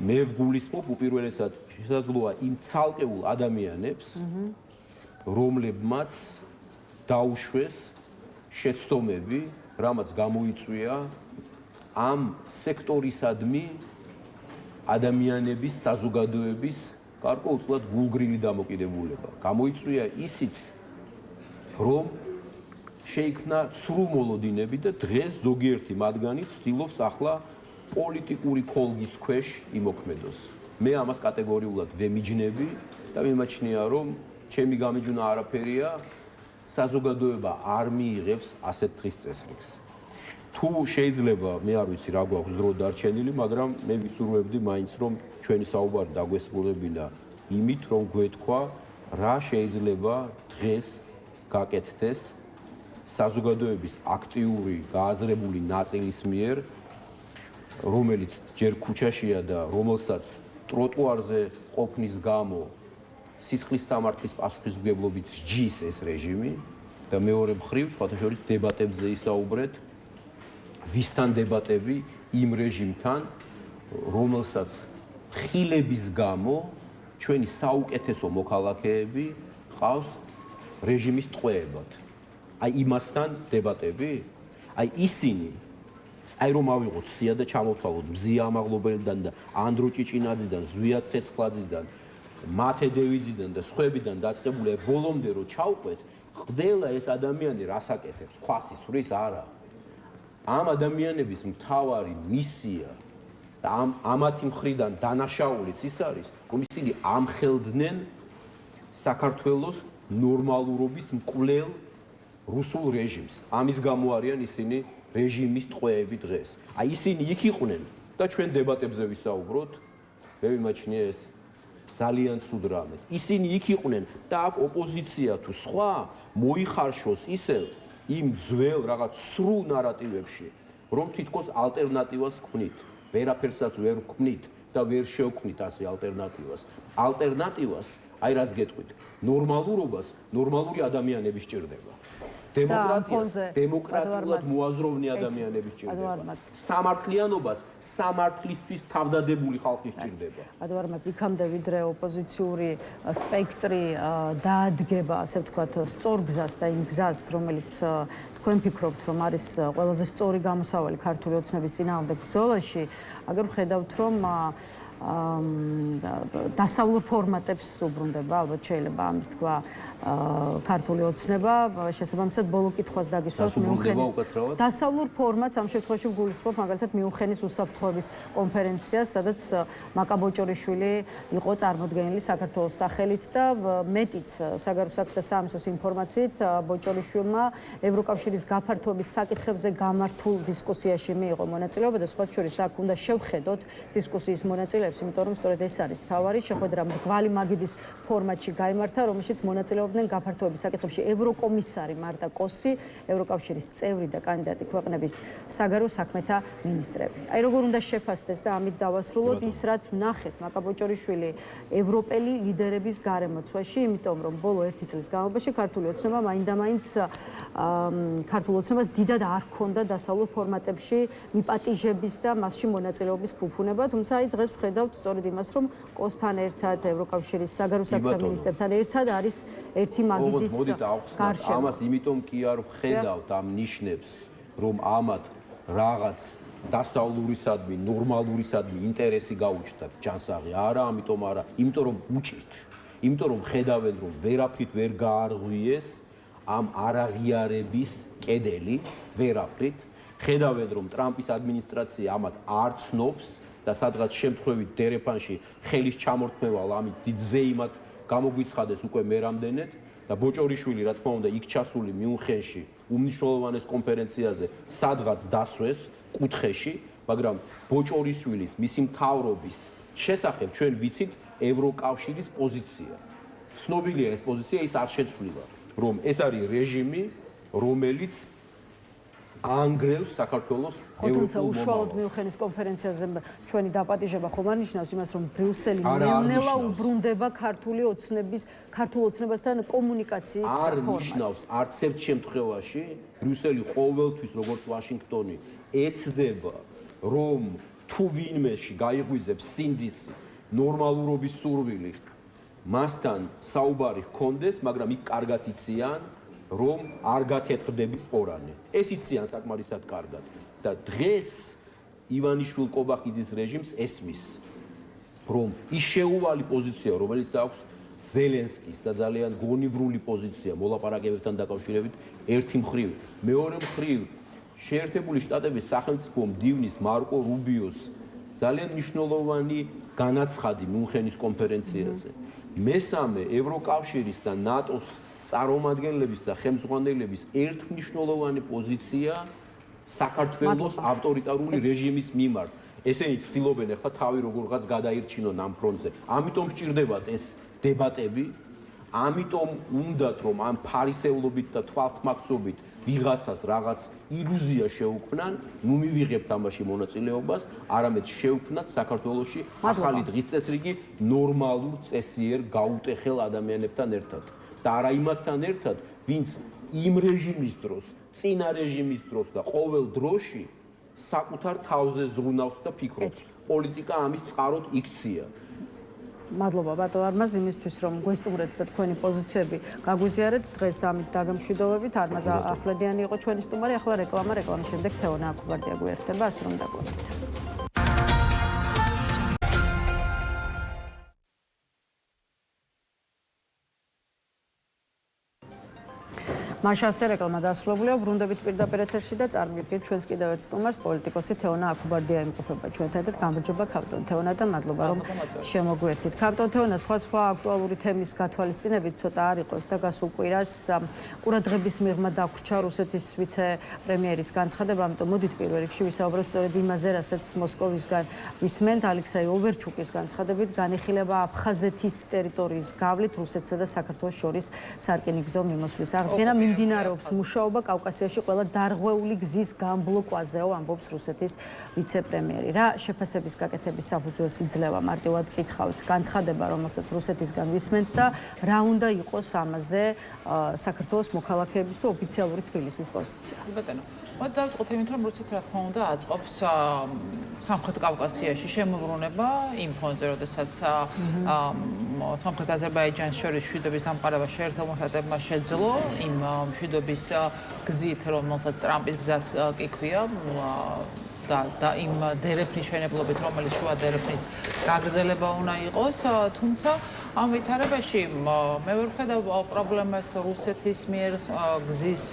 S3: მე ვგულისხმობ უპირველესად შესაძლოა იმ ცალკეულ ადამიანებს, რომლებმაც დაუშვეს შეცდომები, რამაც გამოიწვია ამ სექტორისადმი ადამიანების საზოგადოების გარკვეულწილად გულგრილი დამოკიდებულება. გამოიწვია ისიც, რომ შეიქმნა ცრუ მოლოდინები და დღეს ზოგიერთი მათგანი ცდილობს ახლა პოლიტიკური ქოლგის ქვეშ იმოქმედოს. მე ამას კატეგორიულად ვემიჯნები და მიმაჩნია, რომ ჩემი გამიჯვნა არაფერია, საზოგადოება არ მიიღებს ასეთ დღის წესრიგს. თუ შეიძლება, მე არ ვიცი რა გვაქვს დრო დარჩენილი, მაგრამ მე ვისურვებდი მაინც რომ ჩვენი საუბარი დაგვესრულებინა იმით, რომ გვეთქვა რა შეიძლება დღეს გაკეთდეს საზოგადოების აქტიური გააზრებული ნაწილის მიერ, რომელიც ჯერ ქუჩაშია და რომელსაც ტროტუარზე ყოფნის გამო სისხლის სამართლის პასუხისმგებლობით სჯის ეს რეჟიმი და მეორე მხრივ, სხვათა შორის დებატებზე ისაუბრეთ, ვისთან დებატები იმ რეჟიმთან, რომელსაც ხილების გამო ჩვენი საუკეთესო მოქალაქეები ყავს რეჟიმის ტყვეებად. აი იმასთან დებატები? აი ისინი აი რომ ავიღოთ სია და ჩამოვთვალოთ მზია ამაღლობელიდან და ანდრო ჭიჭინაძიდან, ზვია ცეცხლაძიდან, მათე დევიძიდან და სხვებიდან დაწყებული ბოლომდე რო ჩავყვეთ, ყველა ეს ადამიანი რას აკეთებს? ქვას ისვრის? არა. ამ ადამიანების მთავარი მისია და ამათი მხრიდან დანაშაულიც ის არის, რომ ისინი ამხელდნენ საქართველოს ნორმალურობის მკვლელ რუსულ რეჟიმს. ამის გამო არიან ისინი რეჟიმის ტყვეები დღეს. აი ისინი იქ იყვნენ და ჩვენ დებატებზე ვისაუბროთ, მე ვიმაჩნია ეს ძალიან ცუდ რამე. ისინი იქ იყვნენ და აქ ოპოზიცია თუ სხვა მოიხარშოს ისევ იმ ძველ რაღაც სრულ ნარატივებში, რომ თითქოს ალტერნატივას გქვნით. ვერაფერსაც ვერ გქვნით და ვერ შევქმნით ასე ალტერნატივას. ალტერნატივას, აი რაც გეტყვით, ნორმალურობას ნორმალური ადამიანები სჭირდება. დემოკრატიულად მოაზროვნე ადამიანები სჭირდება. სამართლიანობას სამართლისთვის თავდადებული ხალხი სჭირდება.
S1: ადვარმას იქამდე ვიდრე ოპოზიციური სპექტრი დაადგება, ასე ვთქვათ, სწორ გზას და იმ გზას, რომელიც თქვენ ფიქრობთ, რომ არის ყველაზე სწორი გამოსავალი ქართული ოცნების წინააღმდეგ ბრძოლაში, აგერ ვხედავთ, რომ დასავლურ ფორმატებს უბრუნდება, ალბათ შეიძლება ამის თქვა ქართული ოცნება, შესაბამისად ბოლო კითხვას დაგისვათ მიუნხენის დასავლურ ფორმატს ამ შემთხვევაში ვგულისხმობ მაგალითად მიუნხენის უსაფრთხოების კონფერენციას, სადაც მაკა ბოჭორიშვილი იყო წარმოდგენილი საქართველოს სახელით და მეტიც საგარეო საქმეთა სამინისტროს ინფორმაციით ბოჭორიშვილმა ევროკავშირის გაფართოების საკითხებზე გამართულ დისკუსიაში მიიღო მონაწილეობა და სხვა შორის აქ უნდა შევხედოთ დისკუსიის მონაწილეებს, იმიტომ რომ სწორედ ეს არის თავარი შეხვედრა მრგვალი მაგიდის ფორმატში გაიმართა, რომელშიც მონაწილეობდნენ გაფართოების საკითხებში ევროკომისარი მარტა კოსი, ევროკავშირის წევრი და კანდიდატი ქვეყნების საგარეო საქმეთა მინისტრები. აი როგორ უნდა შეფასდეს და ამით დავასრულოთ ის, რაც ვნახეთ მაკა ბოჭორიშვილი ევროპელი ლიდერების გარემოცვაში, იმიტომ რომ ბოლო 1 წლის განმავლობაში ქართული ოცნება მაინდამაინც ქართულ ოცნებას დიდად არ ჰქონდა დასავლურ ფორმატებში მიპატიჟების და მასში მონაწილეობის ფუფუნება, თუმცა აი დღეს ვხედავთ ვხედავთ სწორედ იმას, რომ კოსთან ერთად, ევროკავშირის საგარეო საქმეთა მინისტრებთან ერთად არის ერთი მაგიდის გარშემო.
S3: ამას იმიტომ კი არ ვხედავთ ამ ნიშნებს, რომ ამათ რაღაც დასავლურისადმი, ნორმალურისადმი ინტერესი გაუჩნდათ ჯანსაღი. არა, ამიტომ არა, იმიტომ რომ უჭირთ. იმიტომ რომ ხედავენ, რომ ვერაფრით ვერ გაარღვიეს ამ არაღიარების კედელი, ვერაფრით. ხედავენ, რომ ტრამპის ადმინისტრაცია ამათ არ ცნობს და სადღაც შემთხვევით დერეფანში ხელის ჩამორთმევალ ამით დიდ ზეიმად გამოგვიცხადეს უკვე მერამდენეთ და ბოჭორიშვილი, რა თქმა უნდა, იქ ჩასული მიუნხენში უმნიშვნელოვანეს კონფერენციაზე სადღაც დასვეს კუთხეში, მაგრამ ბოჭორიშვილის მისი მთავრობის შესახებ ჩვენ ვიცით ევროკავშირის პოზიცია. ცნობილია ეს პოზიცია, ის არ შეცვლილა, რომ ეს არის რეჟიმი, რომელიც ანგრევს საქართველოს
S1: თუმცა უშუალოდ მიუნხენის კონფერენციაზე ჩვენი დაპატიჟება ხომ არ ნიშნავს იმას, რომ ბრიუსელი ნელ-ნელა უბრუნდება ქართული ოცნების, ქართულ ოცნებასთან კომუნიკაციის ფორმატს.
S3: არ ნიშნავს არც ერთ შემთხვევაში ბრიუსელი ყოველთვის, როგორც ვაშინგტონი, ეცდება, რომ თუ ვინმეში გაიღვიძებს სინდისი, ნორმალურობის სურვილი, მასთან საუბარი ჰქონდეს, მაგრამ იქ კარგად იციან, რომ არ გათეთრდების ყორანი. ეს იციან საკმარისად კარგად. და დღეს ივანიშვილ-კობახიძის რეჟიმს ესმის, რომ ის შეუვალი პოზიცია, რომელიც აქვს ზელენსკის და ძალიან გონივრული პოზიცია მოლაპარაკებებთან დაკავშირებით, ერთი მხრივ. მეორე მხრივ, შეერთებული შტატების სახელმწიფო მდივნის მარკო რუბიოს ძალიან მნიშვნელოვანი განაცხადი მიუნხენის კონფერენციაზე. მესამე, ევროკავშირის და ნატოს წარმომადგენლების და ხელმძღვანელების ერთმნიშვნელოვანი პოზიცია საქართველოს ავტორიტარული რეჟიმის მიმართ. ესენი ცდილობენ ახლა თავი როგორღაც გადაირჩინონ ამ ფრონტზე. ამიტომ სჭირდებათ ეს დებატები, ამიტომ უნდათ რომ ამ ფარისევლობით და თვალთმაქცობით ვიღაცას რაღაც ილუზია შეუქმნან, ნუ მივიღებთ ამაში მონაწილეობას, არამედ შევქმნათ საქართველოში ახალი დღის წესრიგი ნორმალურ წესიერ გაუტეხელ ადამიანებთან ერთად. და არა იმათთან ერთად, ვინც იმ რეჟიმის დროს, წინა რეჟიმის დროს და ყოველ დროში საკუთარ თავზე ზრუნავს და ფიქრობს. პოლიტიკა ამის წყაროდ იქცია.
S1: მადლობა ბატონ არმაზ იმისთვის, რომ გვესტუმრეთ და თქვენი პოზიციები გაგვიზიარეთ. დღეს ამით დაგემშვიდობებით. არმაზ ახვლედიანი იყო ჩვენი სტუმარი. ახლა რეკლამის შემდეგ თეონა აქუბარდია გვერდება, ასე რომ დაგვერდით. მაშასე რეკლამა დასრულებულია, ბრუნდებით პირდაპირ ეთერში და წარმოგიდგენთ ჩვენს კიდევ ერთ სტუმარს, პოლიტიკოსი თეონა აქუბარდია იმყოფება ჩვენთან ერთად. გამარჯობა ქავტონ თეონა და მადლობა რომ შემოგვერთით. ქავტონ თეონა, სხვა აქტუალური თემის გათვალისწინებით ცოტა არ იყოს და გასულ კვირას ყურადღების მიღმა დაგვრჩა რუსეთის ვიცე-პრემიერის განცხადება, ამიტომ მოდით პირველ რიგში ვისაუბროთ სწორედ იმაზე, რასაც მოსკოვისგან ვისმენთ. ალექსეი ოვერჩუკის განცხადებით განიხილება აფხაზეთის ტერიტორიის გავლით რუსეთსა და საქართველოს შორის სარკინიგზო მიმოსვლის აღდგენა. მიმდინარეობს მუშაობა კავკასიაში ყველა დარღვეული გზის გამბლოკვაზეო, ამბობს რუსეთის ვიცე-პრემიერი. რა შეფასების გაკეთების საფუძველს იძლევა, მარტივად გითხავთ, განცხადება, რომელსაც რუსეთისგან ვისმენთ და რა უნდა იყოს ამაზე საქართველოს მოქალაქეების თუ ოფიციალური თბილისის პოზიცია?
S4: ბატონო, მოდი დავწყოთ იმით, რომ რუსეთს რა თქმა უნდა აწყობს სამხრეთ კავკასიაში შემოbrunება იმ ფონზე, როდესაც სამხრეთ აზერბაიჯანს შორის მშვიდობის დამყარება შეერთებულ მოშტატებმა შეძლო იმ მშვიდობის გზით, რომელსაც ტრამპის გზაც კი ქვია და იმ დერეფნის მშენებლობით, რომელიც შუა დერეფნის გაგრძელება უნდა იყოს, თუმცა ამ ვითარებაში მე ვერ ვხედავ პრობლემას რუსეთის მიერ გზის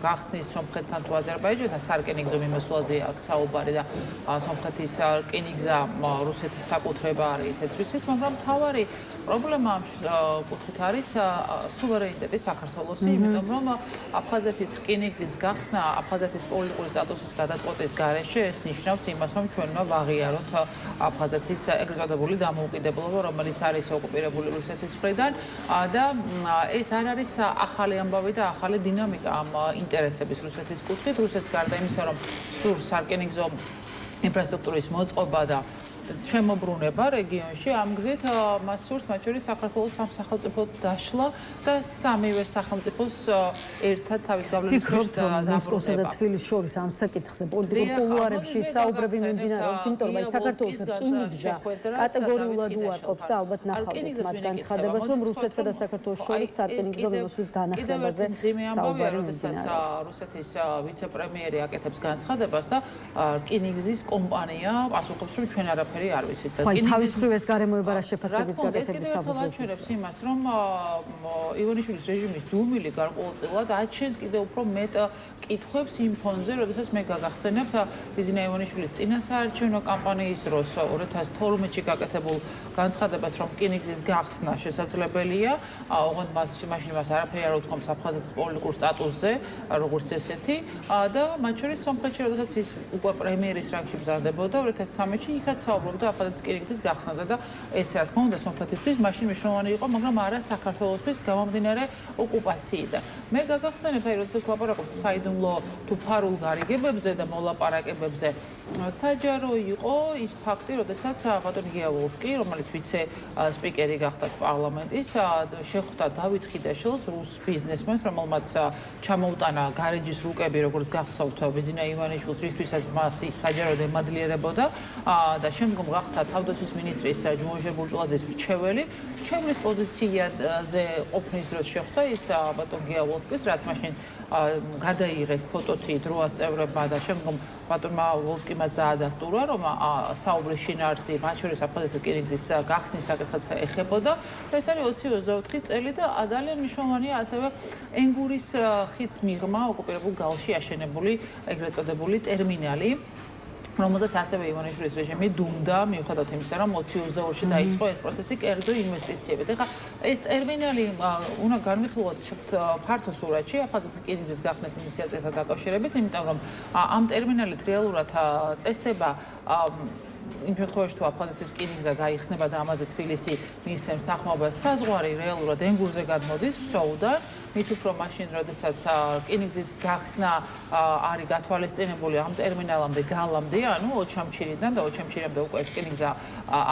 S4: გახსნის სომხეთთან თუ აზერბაიჯანთან სარკინიგზო მიმოსვლაზე აქ საუბარი და სომხეთის რკინიგზა რუსეთის საკუთრება არის ესეც ვიცით, მაგრამ მთავარი პრობლემა ამ კუთხით არის სუვერენიტეტი საქართველოსი, იმიტომ რომ აფხაზეთის რკინიგზის გახსნა აფხაზეთის პოლიტიკური სტატუსის გადაწყვეტის გარეშე ეს ნიშნავს იმას, რომ ჩვენმა ვაღიაროთ აფხაზეთის ეგრეთ წოდებული დამოუკიდებლობა, რომელიც არის ოკუპირებული რუსეთის მხრიდან და ეს არ არის ახალი ამბავი და ახალი დინამიკა ამ ინტერესების რუსეთის კუთხით. რუსეთს გარდა იმისა, რომ სურს სარკინიგზო ინფრასტრუქტურის მოწყობა და შემოbrუნება რეგიონში ამ გზით მას სურს მათ შორის საქართველოს სახელმწიფო დაშლა და სამივე სახელმწიფოს ერთად თავის გავლენის ქვეშ
S1: მოსკოვსა და თბილისს შორის ამ საკითხზე პოლიტიკურ კულუარებში საუბრები მიმდინარეობს, იმიტომ რომ საქართველოს რკინიგზა კატეგორიულად უარყოფს და ალბათ ნახავთ მათ განცხადებას, რომ რუსეთსა და საქართველოს შორის სარკინიგზო მიმოსვლის განახლებაზე საუბარი მიმდინარეობს.
S4: რუსეთის ვიცე-პრემიერი აკეთებს განცხადებას და რკინიგზის კომპანია პასუხობს, რომ ჩვენ არაფერი არ ვიცით.
S1: ხო, თავის მხრივ ეს გარემოება რა შეფასების გაკეთების საფუძველზე.
S4: იმას, რომ ივანიშვილის რეჟიმის დუმილი გარკვეულწილად აჩენს კიდევ უფრო მეტ კითხვებს იმ ფონზე, როდესაც მე გაგახსენებთ ბიზნა ივანიშვილის წინასაარჩევნო კამპანიის დროს 2012-ში გაკეთებულ განცხადებას, რომ რკინიგზის გახსნა შესაძლებელია, ოღონდ მაშინ მას არაფერი არ უთქვამს აფხაზეთის პოლიტიკურ სტატუსზე, როგორც ესეთი, და მათ შორის სომხეთში, როდესაც ის უკვე პრემიერის რანგში ბრძანდებოდა 2013-ში, იქაც საუბრობდა აფხაზეთის რკინიგზის გახსნაზე და ეს რა თქმა უნდა სომხეთისთვის მაშინ მნიშვნელოვანი იყო, მაგრამ არა საქართველოსთვის გამომდინარე ოკუპაციიდან. მე გაგახსენებთ, აი როდესაც ლაპარაკობთ საიდუმლო თუ ფარულ გარიგებებზე და მოლაპარაკებებზე, საჯარო იყო ის ფაქტი, როდესაც ბატონი გიაულსკი, რომელიც ვიცე სპიკერი გახდა პარლამენტის, შეხვდა დავით ხიდაშვილს, რუს ბიზნესმენს, რომელმაც ჩამოუტანა გარეჯის რუკები, როგორც გახსოვთ, ბიზნა ივანიშვილს, რისთვისაც მას ის საჯაროდ ემადლიერებოდა და შემდგომ გახდა თავდაცვის მინისტრის ჯუმოჟერ ბურჭულაძის მრჩეველი. მრჩევლის პოზიციაზე ყოფნის დროს შეხვდა ის ბატონ გიაულსკის, რაც მაშინ გადაიღეს ფოტოთი დროას წევრებმა და შემდგომ ბატონმა ვოლსკიმ მას დაადასტურა, რომ საუბრის შინაარსი მათ შორის აფხაზეთის რკინიგზის გახსნის საკითხს ეხებოდა. ეს არის 2024 წელი და ძალიან მნიშვნელოვანია ასევე ენგურის ხიდს მიღმა ოკუპირებულ გალში აშენებული ეგრეთ წოდებული ტერმინალი, რომელზეც ასევე ივანიშვილის რეჟიმი დუმდა, მიუხედავად იმისა, რომ 2022-ში დაიწყო ეს პროცესი კერძო ინვესტიციებით. ეხლა ეს ტერმინალი უნდა განვიხილოთ ფართო სურათში აფხაზეთის რკინიგზის გახსნის ინიციატივასთან დაკავშირებით, იმიტომ რომ ამ ტერმინალით რეალურად წესდება იმ შემთხვევაში თუ აფხაზეთის რკინიგზა გაიხსნება და ამაზე თბილისი მიისცემს სახმობას, საზღვარი რეალურად ენგურზე გადმოდის ფსოუდან, მით უფრო მაშინ, როდესაც რკინიგზის გახსნა არის გათვალისწინებული ამ ტერმინალამდე გალამდე, ანუ ოჩამჩირიდან და ოჩამჩირამდე უკვე რკინიგზა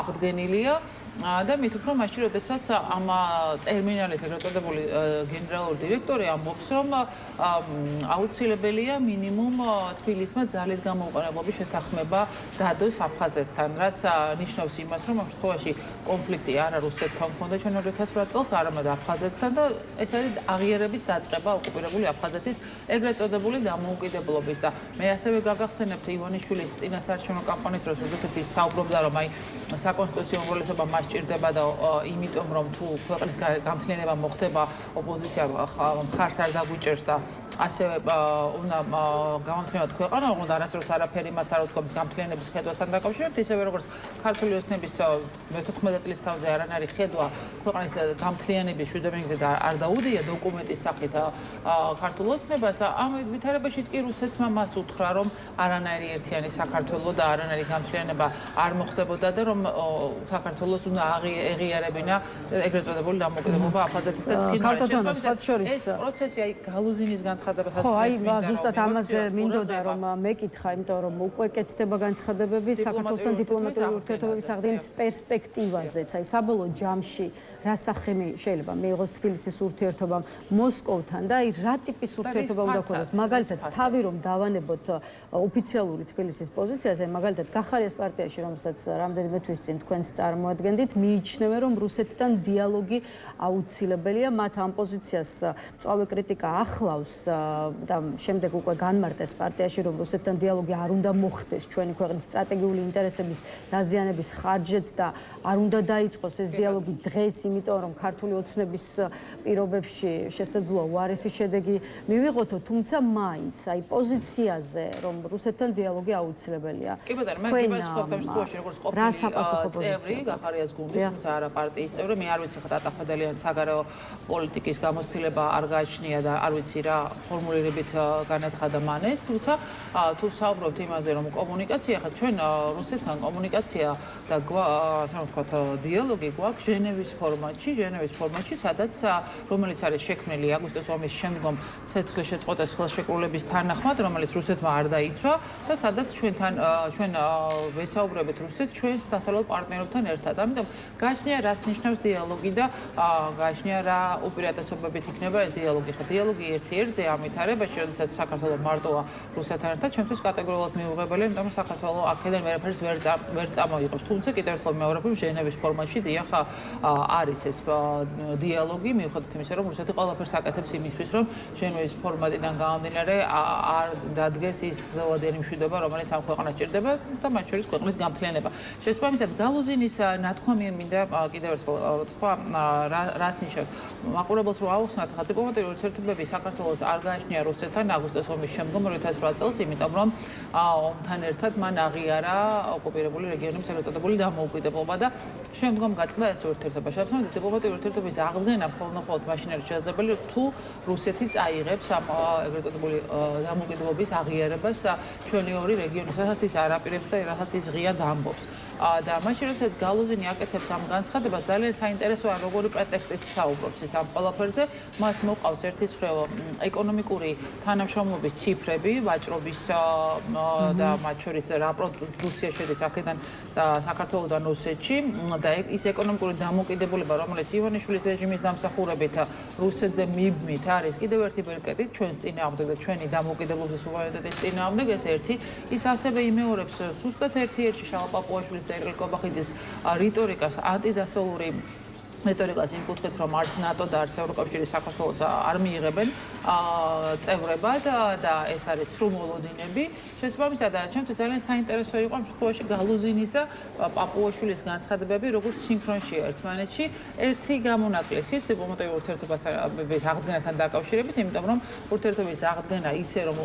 S4: აღდგენილია. და მით უფრო მაშინ, როდესაც ამ ტერმინალის ეგრეთ წოდებული გენერალური დირექტორი ამბობს, რომ აუცილებელია მინიმუმ თბილისმა ძალის გამოუყენებლობის შეთანხმება დადოს აფხაზეთთან, რაც ნიშნავს იმას, რომ ამ შემთხვევაში კონფლიქტი არა რუსეთთან ჰქონდა ჩვენ 2008 წელს, არამედ აფხაზეთთან და ეს არის აღიარების დაწყება ოკუპირებული აფხაზეთის ეგრეთ წოდებული დამოუკიდებლობის და მე ასევე გაგახსენებთ ივანიშვილის წინასაარჩევნო კამპანიის დროს, როდესაც ის საუბრობდა, რომ აი საკონსტიტუციო უმრავლესობა ჭირდება და იმიტომ რომ თუ ქვეყნის გამთლიანება მოხდება ოპოზიცია მხარს არ დაგვიჭერს და ასევე უნდა გამომთლიანოთ ქვეყანა, ოღონდ არასდროს არაფერი მას არ უთქვამს გამთლიანების ხედვასთან დაკავშირებით, ისევე როგორც ქართული ოცნების 14 წლის თავზე არანაირი ხედვა ქვეყნის გამთლიანების შვიდობენიგზე და არ დაუდია დოკუმენტის სახით ქართულ ოცნებას, ამ ვითარებაშიც კი რუსეთმა მას უთხრა, რომ არანაირი ერთიანი საქართველო და არანაირი გამთლიანება არ მოხდებოდა და რომ საქართველოს უნდა ეღიარებინა ეგრეთ წოდებული დამოუკიდებლობა აფხაზეთისაც კი ეს პროცესი აი გალუზინის განცხადებასაც
S1: ხო, აი ზუსტად ამაზე მინდოდა რომ მეკითხა, იმიტომ რომ უკვე კეთდება განცხადებები საქართველოსთან დიპლომატიური ურთიერთობების აღდგენის პერსპექტივაზეც, აი საბოლოო ჯამში რა სახემი შეიძლება მიიღოს თბილისის ურთიერთობამ მოსკოვთან და აი რა ტიპის ურთიერთობა უნდა ქონდეს, მაგალითად თავი რომ დავანებოთ ოფიციალური თბილისის პოზიციაზე, მაგალითად გახარიას პარტიაში, რომელსაც რამდენიმე თვის წინ თქვენს წარმოადგენდით, მიიჩნევენ რომ რუსეთთან დიალოგი აუცილებელია, მათ ამ პოზიციას მწვავე კრიტიკა ახლავს და შემდეგ უკვე განმარტეს პარტიაში, რომ რუსეთთან დიალოგი არ უნდა მოხდეს ჩვენი ქვეყნის სტრატეგიული ინტერესების დაზიანების ხარჯზეც და არ უნდა დაიწყოს ეს დიალოგი დღეს, იმიტომ რომ ქართული ოცნების პირობებში შესაძლოა უარესი შედეგი მივიღოთო, თუმცა მაინც აი პოზიციაზე, რომ რუსეთთან დიალოგი აუცილებელია.
S4: კი ბატონო, მე გასაგებია ამ შემთხვევაში, როგორც ყოფილი წევრი, გახარიას სახელმწიფოს გუნდის, თუმცა არა პარტიის წევრი. მე არ ვიცი ხა დატახადელიან საგარეო პოლიტიკის გამოცდილება არ გააჩნია და არ ვიცი რა ფორმულირებით განაცხადა მან ეს, თუმცა თუ საუბრობთ იმაზე, რომ კომუნიკაცია ხა ჩვენ რუსეთთან კომუნიკაცია და ასე რომ ვთქვათ დიალოგი გვაქვს ჟენევის ფორმატში, სადაც რომელიც არის შექმნილი აგვისტოს ომის შემდგომ ცეცხლის შეწყვეტის ხელშეკრულების თანახმად, რომელიც რუსეთმა არ დაიცვა და სადაც ჩვენ ვესაუბრებით რუსეთს ჩვენს დასავლელ პარტნიორებთან ერთად. ამიტომ გააჩნია რას ნიშნავს დიალოგი და გააჩნია რა უპირატესობებით იქნება ეს დიალოგი. ხა დიალოგი ერთ-ერთზე ამითარებაში, როდესაც საქართველოს მარტოა რუსეთთან ერთად, ჩემთვის კატეგორიულად მიუღებელი, იმიტომ რომ საქართველოს აქედან ვერაფერს ვერ წამოიღებს. თუმცა კიდევ ერთხელ მეორები ჟენევის ფორმატში დიახ არის ეს დიალოგი, მიუხედავად იმისა, რომ რუსეთი ყველაფერს აკეთებს იმისთვის, რომ ჟენევის ფორმატიდან გამომდინარე არ დადგეს ის გრძელვადიანი მშვიდობა, რომელიც ამ ქვეყანას ჭირდება და მათ შორის ქვეყნის გამთლიანება. შესაბამისად, გალუზინის ნათქვამი მინდა კიდევ ერთხელ თქვა, რას ნიშნავს. მაყურებელს რო აუხსნათ, ხა დიპლომატიური ურთიერთობები საქართველოს არ გააჩნია რუსეთთან აგვისტოს ომის შემდგომ 2008 წელს, იმიტომ რომ ომთან ერთად მან აღიარა ოკუპირებული რეგიონების ეგრეთ წოდებული დამოუკიდებლობა და შემდგომ გაწყდა ეს ურთიერთობა. შესაბამისად, დიპლომატიური ურთიერთობის აღდგენა მხოლოდ მაშინ არის შესაძლებელი, თუ რუსეთი წაიღებს ამ ეგრეთ წოდებული დამოუკიდებლობის აღიარებას ჩვენი ორი რეგიონის, რასაც ის არ აპირებს და რასაც ის ღიად ამბობს. და მაშინ როდესაც გალუზინი აკეთებს ამ განცხადებას, ძალიან საინტერესოა როგორი პრეტექსტით საუბრობს ის ამ ყველაფერზე. მას მოყავს ერთის მხრივ ეკონომიკური თანამშრომლობის ციფრები, ვაჭრობის და მათ შორის რა პროდუქცია შედის აქედან საქართველოსთან რუსეთში და ის ეკონომიკური დამოკიდებულება, რომელიც ივანიშვილის რეჟიმის დამსახურებით რუსეთზე მიბმით არის კიდევ ერთი ბერკეტი ჩვენს წინააღმდეგ და ჩვენი დამოკიდებულების სუვერენიტეტის წინააღმდეგ. ეს ერთი. ის ასევე იმეორებს სუსტად ერთ-ერთში შალვა პაპუაშვილის და ერგელ კობახიძის რიტორიკას, ანტიდასავლური რიტორიკას იმ კუთხით, რომ არც ნატო და არც ევროკავშირი საქართველოს არ მიიღებენ წევრებად და ეს არის სრულ-მოლოდინები. შესაბამისად, ჩემთვის ძალიან საინტერესო იყო ამ შემთხვევაში გალუზინის და პაპუაშვილის განცხადებები, როგორც სინქრონში ერთმანეთში, ერთი გამონაკლისით დიპლომატიური ურთიერთობების აღდგენასთან დაკავშირებით, იმიტომ რომ ურთიერთობის აღდგენა ისე რომ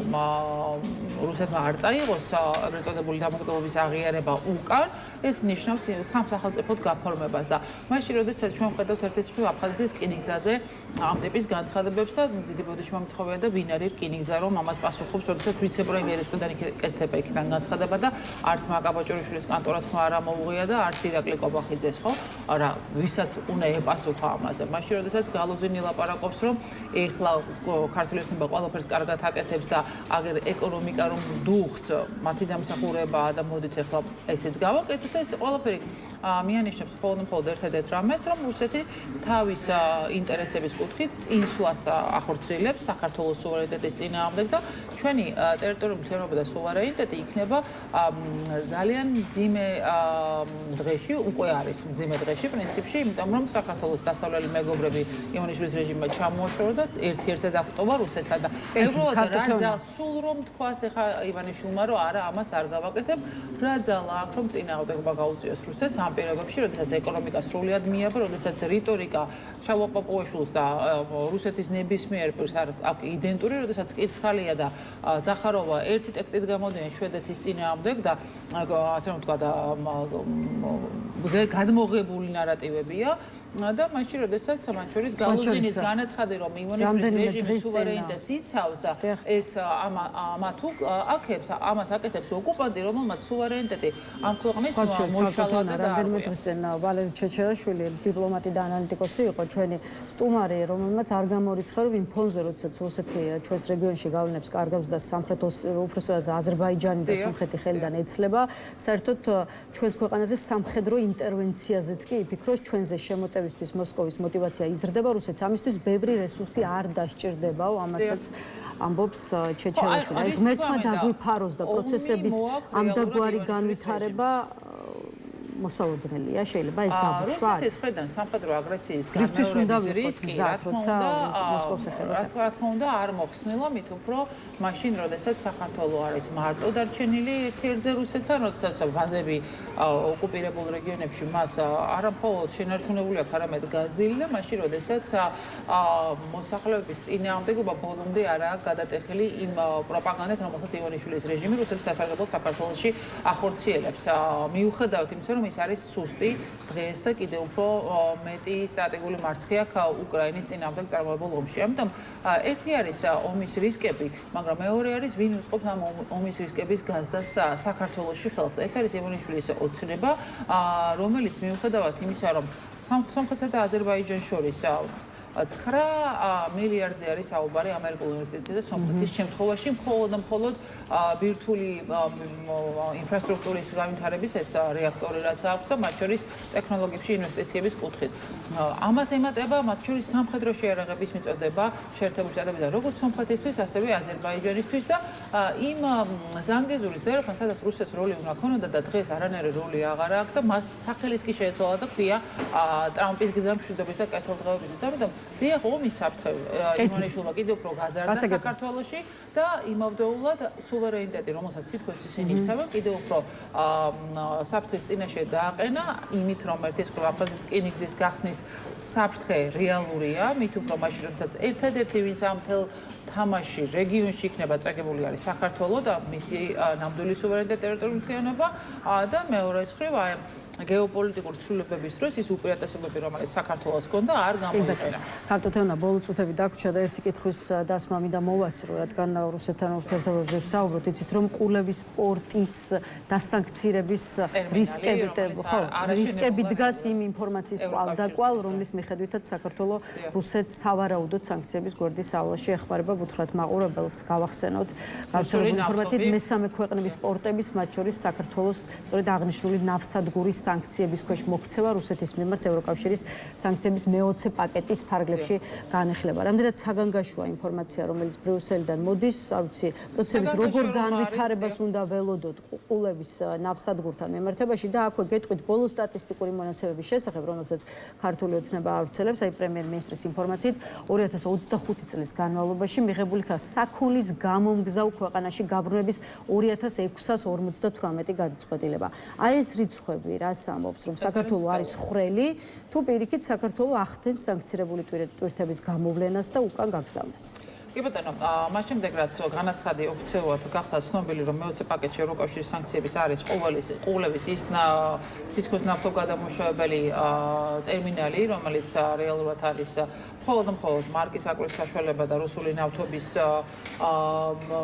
S4: რუსეთმა არ წაიღოს ეგრეთ წოდებული დამოუკიდებლობის აღიარება უკან, ეს ნიშნავს სამ სახელმწიფოდ გაფორმებას და მაშინ როდესაც ჩვენ ვხედავთ ერთის მხრივ აფხაზეთის რკინიგზაზე ამ ტიპის განცხადებებს და დიდი ბოდიში მომთხოვია და ვინ არის რკინიგზა, რომ ამას პასუხობს, როდესაც ვიცე-პრემიერის მხრიდან იკეთება იქიდან განცხადება და არც მაკა ბაჭორიშვილის კანტორას ხმა არ ამოუღია და არც ირაკლი კობახიძეს, ხო? რა, ვისაც უნდა ეპასუხა ამაზე. მაშინ როდესაც გალუზინი ლაპარაკობს, რომ ეხლა ქართული ოცნება ყველაფერს კარგად აკეთებს და აგერ ეკონომიკა რომ დუხს, მათი დამსახურებაა და მოდით ეხლა ესეც გავაკეთოთ და ეს ყველაფერი მიანიშნებს მხოლოდ ერთ-ერთ რამეს, რომ რუსეთი თავის ინტერესების კუთხით წინსვლას ახორციელებს საქართველოს სუვერენიტეტის წინააღმდეგ და ჩვენი ტერიტორიული მთლიანობა და სუვერენიტეტი იქნება ძალიან მძიმე დღეში, უკვე არის მძიმე დღეში პრინციპში, იმიტომ რომ საქართველოს დასავლელი მეგობრები ივანიშვილის რეჟიმმა ჩამოაშორა და ერთ-ერთზე დაგვტოვა რუსეთთან და ევროპა რა ძალ სულ რომ თქვას ეხა ივანიშვილმა რომ არა ამას არ გავაკეთებ, რა ძალა აქვს რომ წინააღმდეგობა გაუწიოს რუსეთს ამ პირობებში, როდესაც ეკონომიკა სრულიად მიაბა, როდესაც რიტორიკა შალვა პაპუაშვილს და რუსეთის ნებისმიერ პირს აქ იდენტური, როდესაც კირცხალია და ზახაროვა ერთი ტექსტით გამოდიან შვედეთის წინააღმდეგ და ასე რომ ვთქვა და გადმოღებული ნარატივებია და მაშინ როდესაც მათ შორის გალუზინის განაცხადი რომ ივანიშვილის რეჟიმის სუვერენიტეტს იცავს და ეს ამათ აკეთებს, ამას აკეთებს ოკუპანტი, რომელმაც სუვერენიტეტი ამ ქვეყნის მოშალა და
S1: რამდენიმე დღის წინ ვალერი ჩეჩელაშვილი დიპლომატი და ანალიტიკოსი იყო ჩვენი სტუმარი, რომელმაც არ გამორიცხა რომ იმ ფონზე, როდესაც რუსეთი ჩვენს რეგიონში გავლენებს კარგავს და სამხრეთ უпроსტად აზერბაიჯანი და სომხეთი ხელიდან ეცლება, საერთოდ ჩვენს ქვეყანაზე სამხედრო ინტერვენციაზეც კი იფიქროს ჩვენზე შემოტევისთვის მოსკოვის мотиваცია იზრდება, რუსეთს ამისთვის ბევრი რესურსი არ დასჭირდებაო, ამასაც ამბობს ჩეჩელაშვილი. აი ღმერთმა დაგვიფაროს და პროცესების ამდაგვარი განვითარება მოსალოდნელია, შეიძლება ეს დაუშვათ.
S4: რუსეთის მხრიდან სამხედრო აგრესიის გამეორების რისკი, რა თქმა უნდა,
S1: მოსკოვს ეხება.
S4: რა თქმა უნდა, არ მოხსნილა, მით უფრო მაშინ, როდესაც საქართველო არის მარტო დარჩენილი ერთ-ერთზე რუსეთთან, როდესაც ბაზები ოკუპირებულ რეგიონებში მას არა მხოლოდ შენარჩუნებული აქვს, არამედ გაზრდილი და მაშინ, როდესაც მოსახლეობის წინააღმდეგობა ბოლომდე არაა გადატეხილი იმ პროპაგანდით, რომელსაც ივანიშვილის რეჟიმი რუსეთის სასარგებლოდ საქართველოში ახორციელებს. მიუხედავად იმისა, რომ ის არის სუსტი დღეს და კიდევ უფრო მეტი სტრატეგიული მარცხი აქვს უკრაინის წინააღმდეგ წარმოებულ ომში. ამიტომ ერთი არის ომის რისკები, მაგრამ მეორე არის ვინ უწყობს ამ ომის რისკების გაზდას საქართველოში ხელს. და ეს არის ივანიშვილის ოცნება, რომელიც მიუხედავად იმისა, რომ სომხეთსა და აზერბაიჯანს შორის 9 მილიარდზე არის საუბარი ამერიკულ უნივერსიტეტზე და სომხეთის შემთხვევაში მხოლოდ ბირთვული ინფრასტრუქტურის განვითარების ეს რეაქტორი რაც აქვს და მათ შორის ტექნოლოგიებში ინვესტიციების კუთხით. ამას ემატება მათ შორის სამხედრო შეიარაღების მიწოდება შეერთებული შტატებიდან როგორც სომხეთისთვის, ასევე აზერბაიჯანისთვის და იმ ზანგეზურის დერეფან, სადაც რუსეთს როლი უნდა ქონოდა და დღეს არანაირი როლი აღარ აქვს და მას სახელიც კი შეეცვალა და ქვია ტრამპის გზამშვიდობის და კეთილდღეობისთვის. ამიტომ დიახ, ომის საფრთხე ივანიშვილმა კიდევ უფრო გაზარდა საქართველოში და იმავდროულად სუვერენიტეტი, რომელსაც თითქოს ისინი იცავენ, კიდევ უფრო საფრთხის წინაშე დააყენა, იმით რომ ერთის მხრივ აფხაზეთის რკინიგზის გახსნის საფრთხე რეალურია, მით უფრო მაშინ, როდესაც ერთადერთი ვინც ამ მთელ თამაში რეგიონში იქნება წაგებული არის საქართველო და მისი ნამდვილი სუვერენიტეტი ტერიტორიული მთლიანობა და მეორე მხრივ გეოპოლიტიკური ცვლილებების დროს ის უპირატესობები, რომელიც საქართველოს ჰქონდა, არ გამოიყენა.
S1: ხალხთენა ბოლო წუთები დაგვრჩა და ერთი კითხვის დასმა მინდა მოვასწრო, რადგან რუსეთთან ურთიერთობებზე ვსაუბრობთ, იცით რომ ყულევის პორტის დასანქცირების რისკები დგას იმ ინფორმაციის კვალდაკვალ, რომლის მიხედვითაც საქართველოს რუსეთს სავარაუდოდ სანქციების გვერდის ავალში ეხმარება უთხრათ მაყურებელს გავახსენოთ. გავრცელებული ინფორმაციით მესამე ქვეყნების პორტების, მათ შორის საქართველოს სწორედ აღნიშნული ნავსადგურის სანქციების ქვეშ მოქცევა რუსეთის მიმართ ევროკავშირის სანქციების მე-20 პაკეტის ფარგლებში განეხილება. რამდენად საგანგაშოა ინფორმაცია, რომელიც ბრიუსელიდან მოდის, არ ვიცი, პროცესების როგორ განვითარებას უნდა ველოდოთ ყულევის ნავსადგურთან მიმართებაში და აქვე გეტყვით ბოლო სტატისტიკური მონაცემების შესახებ, რომელსაც ქართული ოცნება ავრცელებს, აი პრემიერ-მინისტრის ინფორმაციით 2025 წლის განმავლობაში მიღებული იქნა საქონლის გამომგზავ ქვეყანაში გაბრუნების 2658 გადაწყვეტილება. აი ეს რიცხვები რას ამბობს, რომ საქართველოს არის ხრელი, თუ პირიქით საქართველოს ახდენს სანქცირებული ტვირთების გამოვლენას და უკან გაგზავნას.
S4: კი ბატონო, მას შემდეგ რაც განაცხადი ოფიციალურად გახდა ცნობილი, რომ მე-20 პაკეტში ევროკავშირის სანქციების არის ყულევის ის თითქოს ნავთობგადამუშავებელი ტერმინალი, რომელიც რეალურად არის მხოლოდ მარკის აკვრის საშუალება და რუსული ნავთობის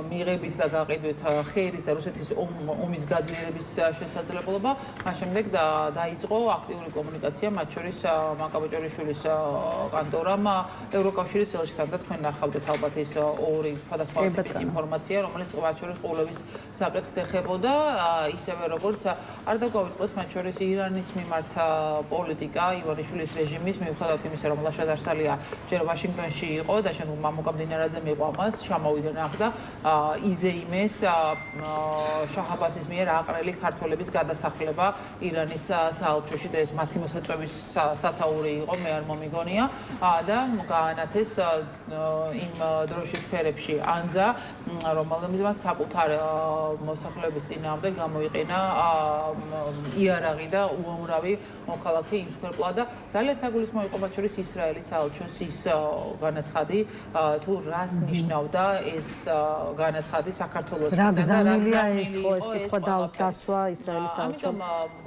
S4: მიღებით და გაყიდვით ხერის და რუსეთის ომის გაძლიერების შესაძლებლობა. მას შემდეგ დაიწყო აქტიური კომუნიკაცია მათ შორის მაკაბაჭორიშვილის კანტორამ ევროკავშირის ელჩთან და თქვენ ნახავდეთ ალბათ ის ორი სხვადასხვა ტიპის ინფორმაცია, რომელიც მათ შორის ყულევის საკითხს ეხებოდა, ისევე როგორც არ დაგვაუწყდეს მათ შორის ირანის მიმართ პოლიტიკა, ივანიშვილის რეჟიმის, მიუხედავად იმისა, რომ ლაშად არსალია ჯერ ვაშინგტონში იყო და შემდეგ მამუკა მდინარაძე მიყვა მას, ჩამოვიდა ნახდა იზეიმეს შაჰაბასის მიერ აყრელი ქართველების გადასახლება ირანის საელჩოში და ეს მათი მოსაწვევის სათაური იყო, მე არ მომიგონია და გაანათეს იმ დროშის სფერებში ანძა, რომელმაც საკუთარ მოსახლეობის წინააღმდეგ გამოიყენა იარაღი და უამრავი მოქალაქე იმსხვერპლა და ძალიან საგულისხმო იყო მათ შორის ისრაელის საელჩოს ის განაცხადი, თუ რას ნიშნავდა ეს განაცხადი საქართველოს
S1: რა გზანილია ეს ხო ეს კითხვა დასვა ისრაელის საელჩომ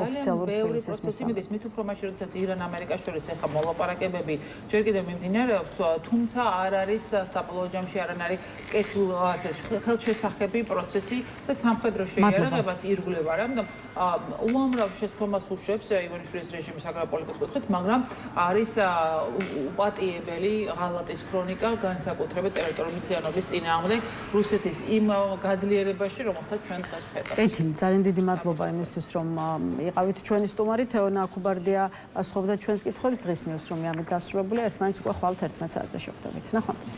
S4: ოფიციალურ ბევრი პროცესი მიდის, მით უფრო მაშინ, როდესაც ირან ამერიკას შორის ეხა მოლაპარაკებები ჯერ კიდევ მიმდინარეობს, თუმცა არ არის საბოლოო ჯამში არანაირი ხელშესახები პროცესი და სამხედრო შეიარაღებაც ირგვლება რა. ამიტომ უამრავ შესწომას უშვებს ივანიშვილის რეჟიმის აგროპოლიტიკის კუთხით, მაგრამ არის უპატიებელი ღალატის ქრონიკა განსაკუთრებით ტერიტორიული მთლიანობის წინააღმდეგ რუსეთის იმ გაძლიერებაში, რომელსაც ჩვენ დღეს ვხედავთ.
S1: კეთილი, ძალიან დიდი მადლობა იმისთვის, რომ იყავით ჩვენი სტუმარი. თეონა აქუბარდია ასხობდა ჩვენს კითხვებს დღის ნიუსრუმი ამით დასრულებულია. ერთმანეთს უკვე ხვალთ 11 საათზე შევხვდებით. ნახვამდის.